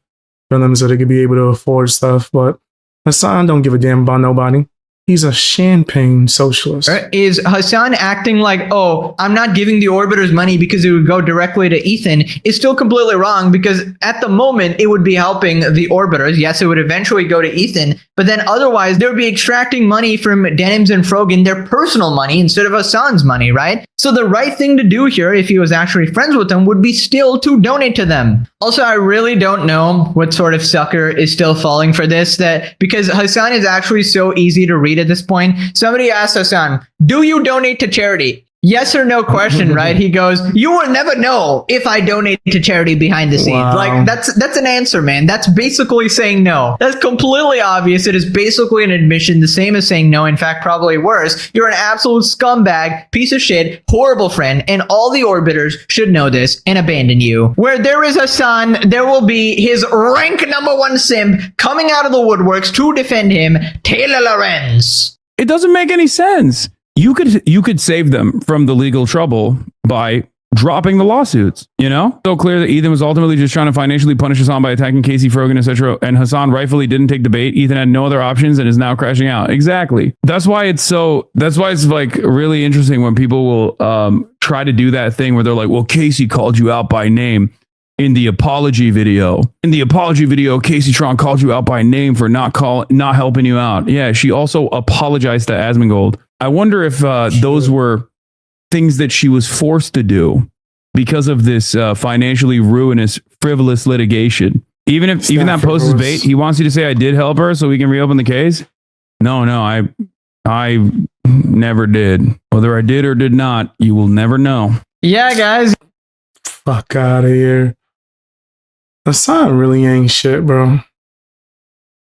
for them so they could be able to afford stuff. But Hassan don't give a damn about nobody. He's a champagne socialist. Is Hassan acting like, I'm not giving the orbiters money because it would go directly to Ethan, is still completely wrong because at the moment it would be helping the orbiters. Yes, it would eventually go to Ethan, but then otherwise they would be extracting money from Denims and Frogan, their personal money, instead of Hassan's money, right? So the right thing to do here, if he was actually friends with them, would be still to donate to them. Also, I really don't know what sort of sucker is still falling for this, because Hassan is actually so easy to read at this point. Somebody asked Hassan, do you donate to charity? Yes or no question, right? He goes, you will never know if I donate to charity behind the scenes. Wow. Like, that's an answer, man. That's basically saying no. That's completely obvious. It is basically an admission, the same as saying no. In fact, probably worse. You're an absolute scumbag, piece of shit, horrible friend, and all the orbiters should know this and abandon you. Where there is Hassan, there will be his rank #1 simp coming out of the woodworks to defend him, Taylor Lorenz. It doesn't make any sense. You could save them from the legal trouble by dropping the lawsuits, So clear that Ethan was ultimately just trying to financially punish Hassan by attacking Casey, Frogan, etc. And Hassan rightfully didn't take the bait. Ethan had no other options and is now crashing out. Exactly. That's why it's like really interesting when people will try to do that thing where they're like, well, Casey called you out by name. In the apology video, Casey Tron called you out by name for not helping you out. Yeah, she also apologized to Asmongold. I wonder if those were things that she was forced to do because of this financially ruinous, frivolous litigation. Even that post is bait, he wants you to say I did help her so we can reopen the case. No, I never did. Whether I did or did not, you will never know. Yeah, guys. Fuck out of here. Hassan really ain't shit, bro.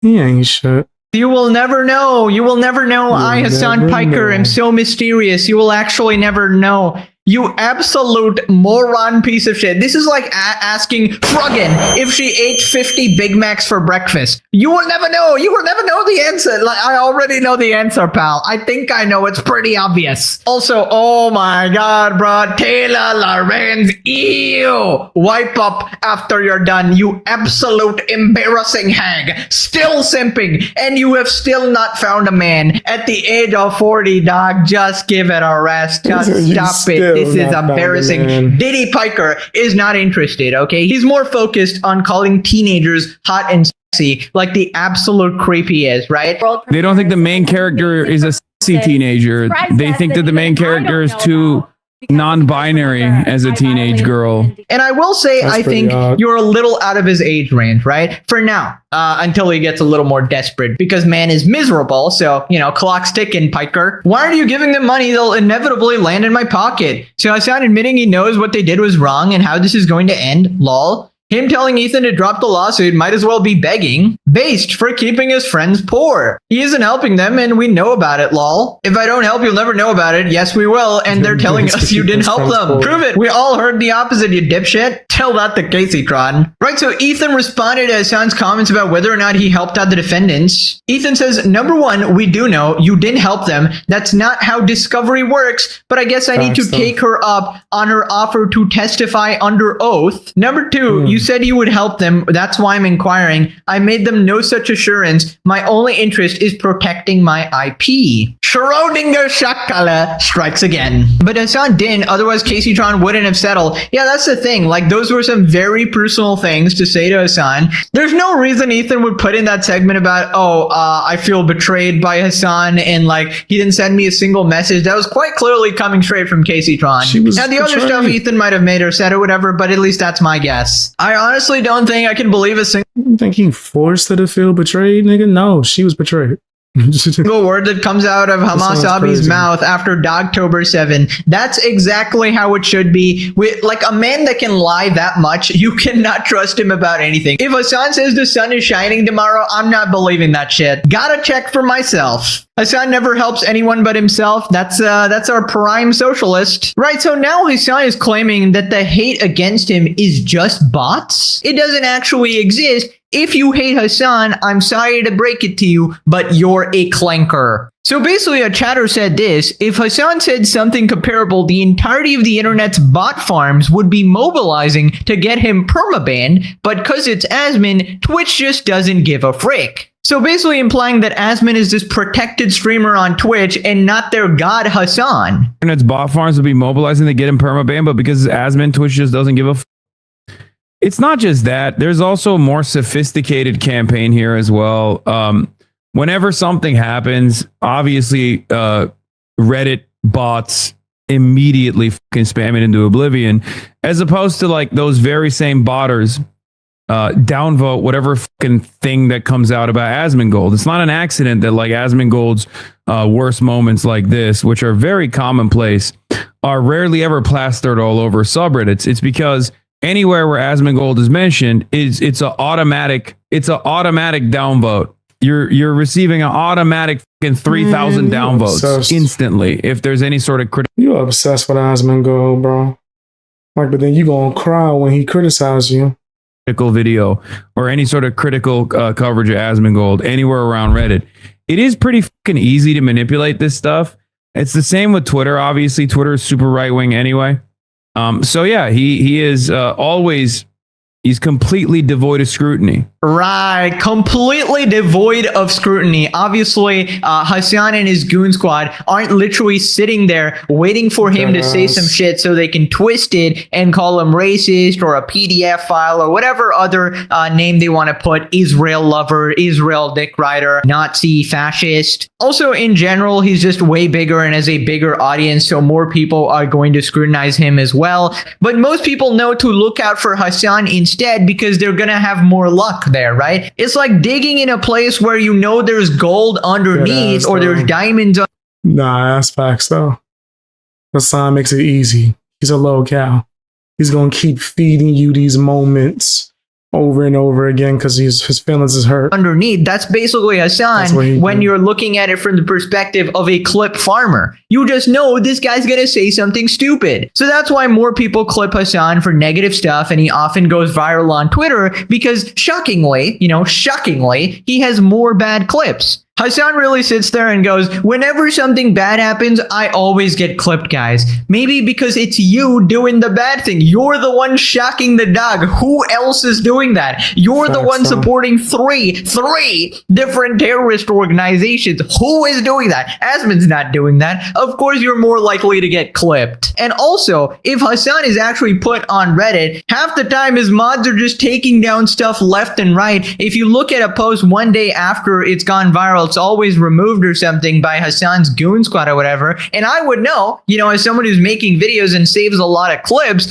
He ain't shit. You will never know. You will never know. I, Hassan Piker, am so mysterious. You will actually never know. You absolute moron piece of shit. This is like asking Froggen if she ate 50 Big Macs for breakfast. You will never know. You will never know the answer. Like, I already know the answer, pal. I think I know. It's pretty obvious. Also, oh my God, bro. Taylor Lorenz, ew. Wipe up after you're done. You absolute embarrassing hag. Still simping. And you have still not found a man. At the age of 40, dog, just give it a rest. Just stop it. This is embarrassing. Diddy Piker is not interested, okay? He's more focused on calling teenagers hot and sexy, like the absolute creep he is, right? They don't think the main character is a sexy teenager. They think that the main character is too non-binary as a teenage girl. And I will say, I think you're a little out of his age range, right? For now, until he gets a little more desperate, because man is miserable. So, clock's ticking, Piker. Why are you giving them money? They'll inevitably land in my pocket. So Hassan admitting he knows what they did was wrong and how this is going to end. Lol. Him telling Ethan to drop the lawsuit might as well be begging. Based for keeping his friends poor. He isn't helping them and we know about it, lol. If I don't help, you'll never know about it. Yes, we will. And they're telling us you didn't help them. Prove it. We all heard the opposite, you dipshit. Tell that to Casey Tron. Right, so Ethan responded to Hassan's comments about whether or not he helped out the defendants. Ethan says, number one, we do know you didn't help them. That's not how discovery works, but I guess I need to take her up on her offer to testify under oath. Number two, you said you would help them. That's why I'm inquiring. I made them no such assurance. My only interest is protecting my IP. Schrodinger Shakala strikes again. But Hassan didn't, otherwise Casey Tron wouldn't have settled. Yeah, that's the thing. Like, those were some very personal things to say to Hassan. There's no reason Ethan would put in that segment about, I feel betrayed by Hassan and like he didn't send me a single message. That was quite clearly coming straight from Casey Tron. Now the other stuff Ethan might have made or said or whatever, but at least that's my guess. I honestly don't think I can believe a single think he forced her to feel betrayed, nigga? No, she was betrayed. single word that comes out of Hamas Abi's mouth after Dogtober 7. That's exactly how it should be. Like a man that can lie that much, you cannot trust him about anything. If Hassan says the sun is shining tomorrow, I'm not believing that shit. Gotta check for myself. Hassan never helps anyone but himself. That's our prime socialist. Right, so now Hassan is claiming that the hate against him is just bots. It doesn't actually exist. If you hate Hassan, I'm sorry to break it to you, but you're a clanker. So basically a chatter said this: if Hassan said something comparable, the entirety of the internet's bot farms would be mobilizing to get him permabanned, but because it's Asmon, Twitch just doesn't give a frick. So basically implying that Asmon is this protected streamer on Twitch and not their god Hassan. Internet's bot farms would be mobilizing to get him permabanned, but because it's Asmon, Twitch just doesn't give a It's not just that. There's also a more sophisticated campaign here as well. Whenever something happens, obviously Reddit bots immediately fucking spam it into oblivion, as opposed to like those very same botters downvote whatever fucking thing that comes out about Asmongold. It's not an accident that like Asmongold's worst moments like this, which are very commonplace, are rarely ever plastered all over subreddits. It's because anywhere where Asmongold is mentioned, it's an automatic downvote. You're receiving an automatic fucking 3,000 downvotes instantly if there's any sort of You obsessed with Asmongold, bro. Like, but then you gonna cry when he criticizes you. Critical video or any sort of critical coverage of Asmongold anywhere around Reddit. It is pretty fucking easy to manipulate this stuff. It's the same with Twitter. Obviously, Twitter is super right wing anyway. So yeah, he is always, he's completely devoid of scrutiny. Right, completely devoid of scrutiny. Obviously, Hassan and his goon squad aren't literally sitting there waiting for him to say some shit so they can twist it and call him racist or a PDF file or whatever other name they want to put. Israel lover, Israel dick rider, Nazi, fascist. Also, in general, he's just way bigger and has a bigger audience, so more people are going to scrutinize him as well. But most people know to look out for Hassan instead because they're going to have more luck there, right? It's like digging in a place where you know there's gold underneath or there's diamonds. Nah, that's facts though. Hassan makes it easy. He's a low cow. He's gonna keep feeding you these moments over and over again because his feelings is hurt. Underneath, that's basically Hassan when you're looking at it from the perspective of a clip farmer. You just know this guy's gonna say something stupid. So that's why more people clip Hassan for negative stuff, and he often goes viral on Twitter because shockingly, he has more bad clips. Hassan really sits there and goes, whenever something bad happens, I always get clipped, guys. Maybe because it's you doing the bad thing. You're the one shocking the dog. Who else is doing that? You're the one supporting three different terrorist organizations. Who is doing that? Asmon's not doing that. Of course, you're more likely to get clipped. And also, if Hassan is actually put on Reddit, half the time his mods are just taking down stuff left and right. If you look at a post one day after it's gone viral, it's always removed or something by Hassan's goon squad or whatever. And I would know, as someone who's making videos and saves a lot of clips,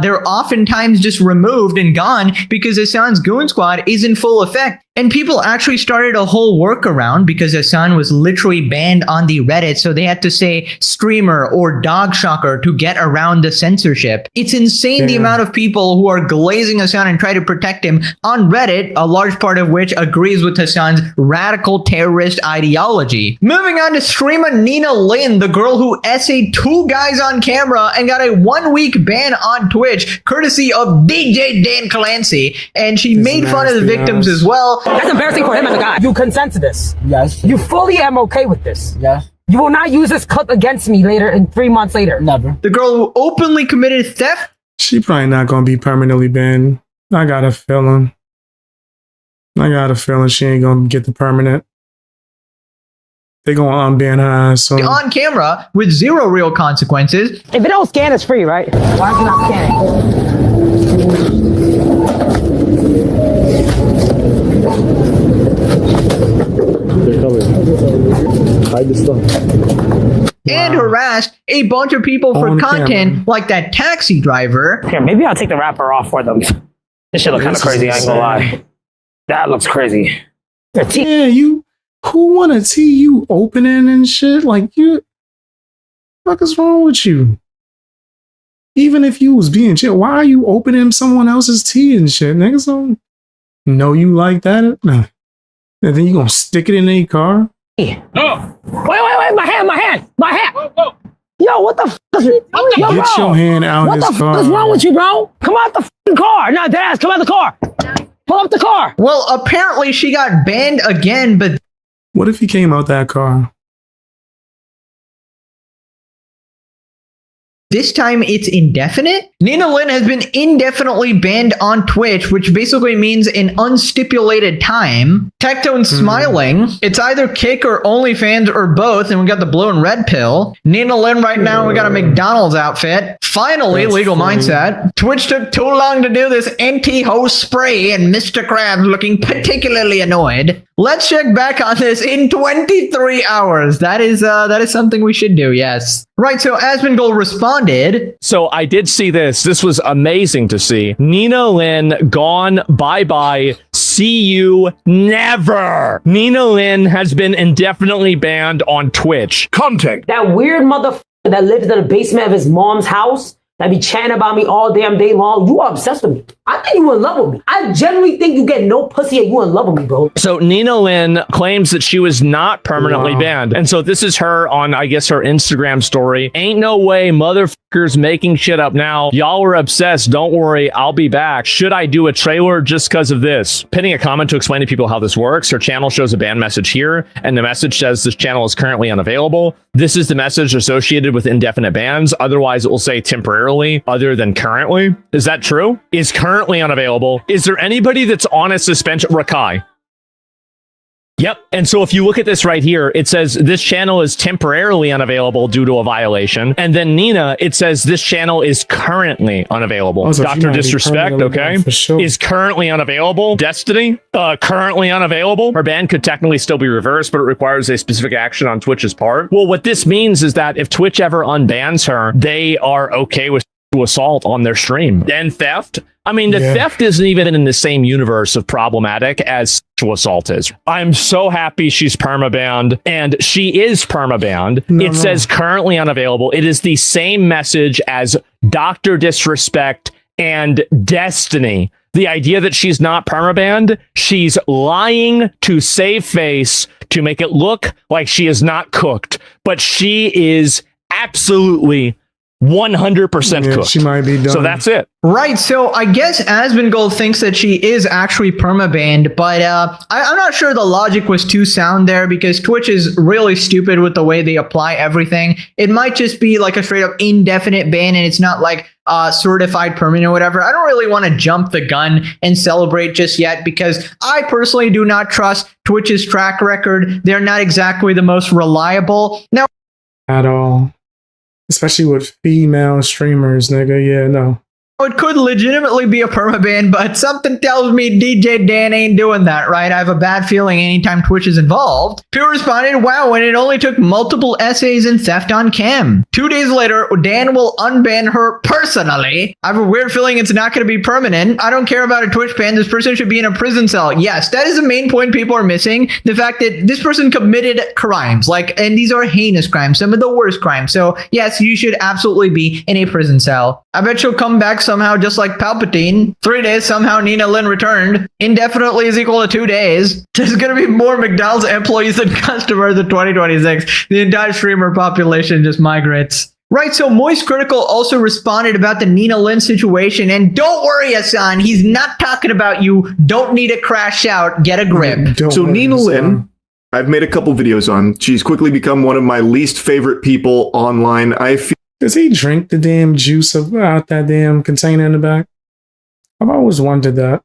they're oftentimes just removed and gone because Hassan's goon squad is in full effect. And people actually started a whole workaround because Hassan was literally banned on the Reddit, so they had to say streamer or dog shocker to get around the censorship. It's insane the amount of people who are glazing Hassan and try to protect him on Reddit, a large part of which agrees with Hassan's radical terrorist ideology. Moving on to streamer Nina Lynn, the girl who essayed 2 guys on camera and got a 1-week ban on Twitch, courtesy of DJ Dan Clancy, and she made fun of the victims as well. That's embarrassing for him as a guy. You consent to this. Yes. You fully am okay with this. Yes. You will not use this clip against me later in 3 months later. Never. The girl who openly committed theft. She probably not gonna be permanently banned. I got a feeling she ain't gonna get the permanent. They gonna unban her ass soon. On camera with 0 real consequences. If it don't scan, it's free, right? Why is it not scanning? They're coming. Hide the stuff. And harassed a bunch of people for On content camera. like that taxi driver. Here, maybe I'll take the wrapper off for them. This shit look kind of crazy, I ain't gonna lie. That looks crazy. Yeah, who wanna see you opening and shit? Like, what the fuck is wrong with you? Even if you was being chill, why are you opening someone else's tea and shit? Niggas don't know you like that. No. And then you gonna stick it in a car? Oh. Wait, my hand! Whoa. Yo, what the f*** is Yo, Get bro. your hand out What of the this f*** car. is wrong with you, bro? Come out the f***ing car. Nah, Dad, come out the car. Pull up the car. Well, apparently she got banned again, but What if he came out that car? this time it's indefinite. Nina Lynn has been indefinitely banned on Twitch, which basically means an unstipulated time. Tectone smiling. It's either Kick or OnlyFans or both, and we got the blue and red pill. Nina Lynn right now, we got a McDonald's outfit. Finally, That's legal funny. mindset. Twitch took too long to do this anti-host spray, and Mr. Krabs looking particularly annoyed. Let's check back on this in 23 hours. That is something we should do, yes. Right, so Asmongold responded. So I did see this. This was amazing to see. Nina Lynn gone. Bye-bye. See you never. Nina Lynn has been indefinitely banned on Twitch. Contact. That weird motherfucker that lives in the basement of his mom's house that be chatting about me all damn day long. You are obsessed with me. I think you in love with me. I genuinely think you get no pussy and you in love with me, bro. So Nina Lynn claims that she was not permanently banned. And so this is her on, I guess, her Instagram story. Ain't no way motherfuckers making shit up now. Y'all are obsessed. Don't worry. I'll be back. Should I do a trailer just because of this? Pinning a comment to explain to people how this works. Her channel shows a ban message here. And the message says this channel is currently unavailable. This is the message associated with indefinite bans. Otherwise, it will say temporarily other than currently. Is that true? Is currently unavailable. Is there anybody that's on a suspension? Rakai. Yep. And so if you look at this right here, it says this channel is temporarily unavailable due to a violation. And then Nina, it says this channel is currently unavailable. Oh, so she Dr. might be Disrespect, permanently okay, banned for sure. is currently unavailable. Destiny, currently unavailable. Her ban could technically still be reversed, but it requires a specific action on Twitch's part. Well, what this means is that if Twitch ever unbans her, they are okay with assault on their stream. And theft. I mean, the theft isn't even in the same universe of problematic as sexual assault is. I'm so happy she's permabanned, and she is permabanned. It says currently unavailable. It is the same message as Dr. Disrespect and Destiny. The idea that she's not permabanned, she's lying to save face to make it look like she is not cooked, but she is absolutely 100% cooked. She might be done. So that's it. Right, so I guess Asmongold thinks that she is actually permabanned, but I'm not sure the logic was too sound there because Twitch is really stupid with the way they apply everything. It might just be like a straight up indefinite ban and it's not like certified permanent or whatever. I don't really want to jump the gun and celebrate just yet because I personally do not trust Twitch's track record. They're not exactly the most reliable. Now, at all. Especially with female streamers, nigga. Yeah, no. It could legitimately be a permaban, but something tells me DJ Dan ain't doing that, right? I have a bad feeling anytime Twitch is involved. Pure responded, wow, and it only took multiple essays and theft on cam. 2 days later, Dan will unban her personally. I have a weird feeling it's not going to be permanent. I don't care about a Twitch ban. This person should be in a prison cell. Yes, that is the main point people are missing. The fact that this person committed crimes, and these are heinous crimes, some of the worst crimes. So yes, you should absolutely be in a prison cell. I bet she'll come back somehow just like Palpatine. 3 days, somehow Nina Lynn returned. Indefinitely is equal to 2 days. There's going to be more McDonald's employees than customers in 2026. The entire streamer population just migrates. Right, so Moist Critical also responded about the Nina Lynn situation, and don't worry, Hassan, he's not talking about you. Don't need to crash out. Get a grip. So Nina Lynn, I've made a couple videos on. She's quickly become one of my least favorite people online. I feel Does he drink the damn juice out that damn container in the back? I've always wondered that.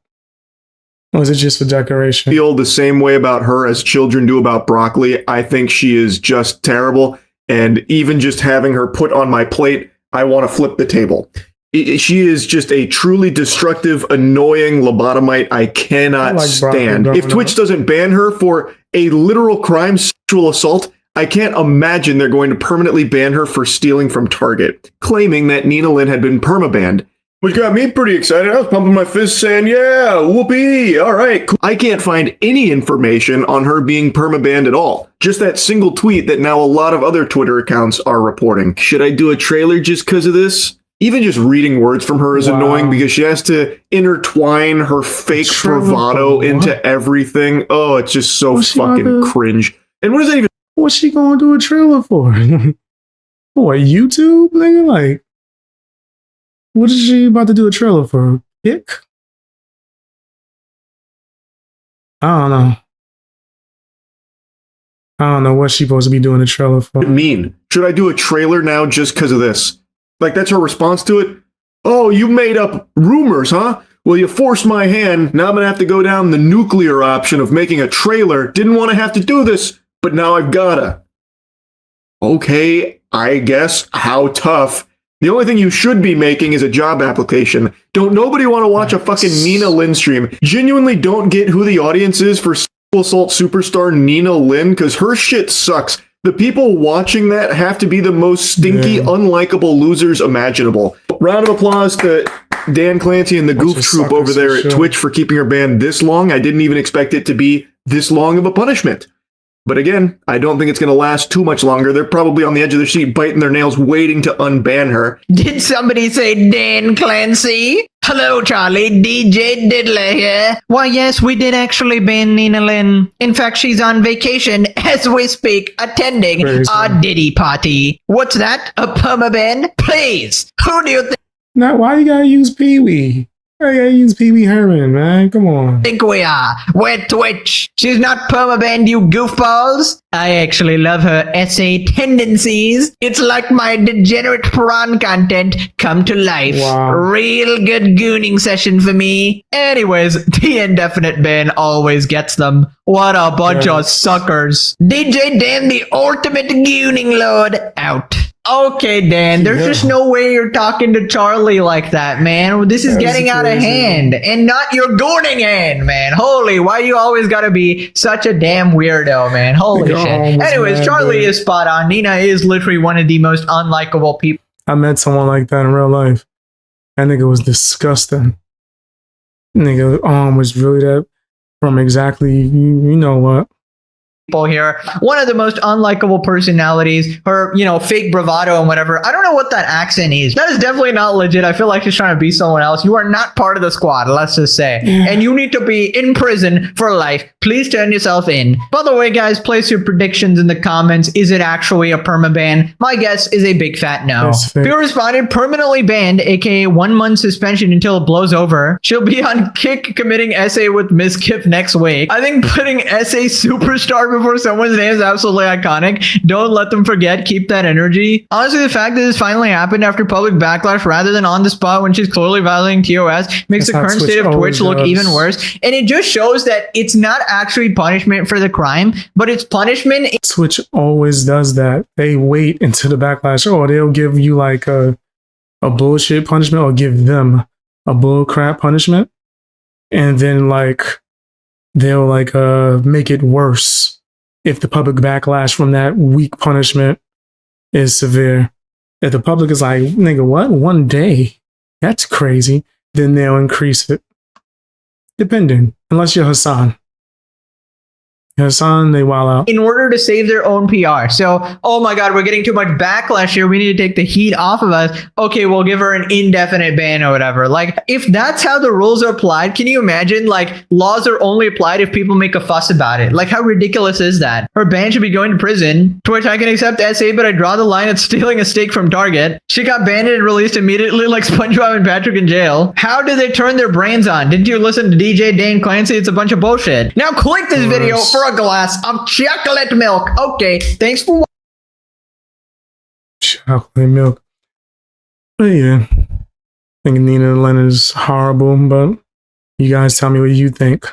Or is it just for decoration? feel the same way about her as children do about broccoli. I think she is just terrible. And even just having her put on my plate, I want to flip the table. She is just a truly destructive, annoying lobotomite I cannot stand. If Twitch doesn't ban her for a literal crime, sexual assault, I can't imagine they're going to permanently ban her for stealing from Target, claiming that Nina Lynn had been permabanned. Which got me pretty excited. I was pumping my fist saying, yeah, whoopee, all right. Cool. I can't find any information on her being permabanned at all. Just that single tweet that now a lot of other Twitter accounts are reporting. Should I do a trailer just because of this? Even just reading words from her is annoying because she has to intertwine her fake bravado into everything. Oh, it's just so fucking cringe. And what is that even? What's she gonna do a trailer for? What, YouTube? Nigga, like, what is she about to do a trailer for? Kick? I don't know. I don't know what she's supposed to be doing a trailer for. Mean. Should I do a trailer now just because of this? Like, that's her response to it? Oh, you made up rumors, huh? Well, you forced my hand. Now I'm gonna have to go down the nuclear option of making a trailer. Didn't want to have to do this, but now I've gotta. Okay, I guess. How tough. The only thing you should be making is a job application. Don't nobody want to watch a fucking Nina Lynn stream. Genuinely don't get who the audience is for sexual assault superstar Nina Lynn, because her shit sucks. The people watching that have to be the most stinky, unlikable losers imaginable. Round of applause to Dan Clancy and the Goof Troop over there at Twitch for keeping her banned this long. I didn't even expect it to be this long of a punishment. But again, I don't think it's going to last too much longer. They're probably on the edge of their seat, biting their nails, waiting to unban her. Did somebody say Dan Clancy? Hello, Charlie. DJ Diddler here. Why, yes, we did actually ban Nina Lynn. In fact, she's on vacation as we speak, attending a Diddy party. What's that? A permaban? Please. Who do you think? Now, why you gotta use Pee-wee? Why you gotta use Pee-wee Herman, man? Come on. Think we are? We're Twitch. She's not permabanned, you goofballs. I actually love her essay tendencies. It's like my degenerate prawn content come to life. Wow. Real good gooning session for me. Anyways, the indefinite ban always gets them. What a bunch of suckers. DJ Dan, the ultimate gooning lord, out. Okay, Dan, there's just no way you're talking to Charlie like that, man. This is getting out of hand. And not your gooning hand, man. Holy, why you always gotta be such a damn weirdo, man? Holy shit. Anyways, Charlie is spot on. Nina is literally one of the most unlikable people. I met someone like that in real life. That nigga was disgusting. Nigga arm was really that from exactly, you know what. People here, one of the most unlikable personalities, her, fake bravado and whatever. I don't know what that accent is. That is definitely not legit. I feel like she's trying to be someone else. You are not part of the squad, let's just say. And you need to be in prison for life. Please turn yourself in. By the way, guys, place your predictions in the comments. Is it actually a permaban? My guess is a big fat no. Pure responded, permanently banned, aka 1 month suspension until it blows over. She'll be on Kick committing essay with Miss Kip next week. I think putting essay superstar before someone's name is absolutely iconic. Don't let them forget. Keep that energy. Honestly, the fact that this finally happened after public backlash rather than on the spot when she's clearly violating TOS makes the current state of Twitch look even worse. And it just shows that it's not actually punishment for the crime, but it's punishment. Twitch always does that. They wait until the backlash. Oh, they'll give you like a a bullshit punishment or give them a bullcrap punishment, and then like they'll like make it worse if the public backlash from that weak punishment is severe. If the public is like, nigga, what? 1 day? That's crazy. Then they'll increase it. Depending. Unless you're Hassan. Hassan, they wild out. In order to save their own PR. So, oh my God, we're getting too much backlash here. We need to take the heat off of us. Okay, we'll give her an indefinite ban or whatever. Like, if that's how the rules are applied, can you imagine? Like, laws are only applied if people make a fuss about it. Like, how ridiculous is that? Her ban should be going to prison. To which I can accept SA, but I draw the line at stealing a steak from Target. She got banned and released immediately like SpongeBob and Patrick in jail. How did they turn their brains on? Didn't you listen to DJ Dane Clancy? It's a bunch of bullshit. Now click this video for a glass of chocolate milk. Okay, thanks for watching. Chocolate milk. But yeah, I think Nina Lynn is horrible, but you guys tell me what you think.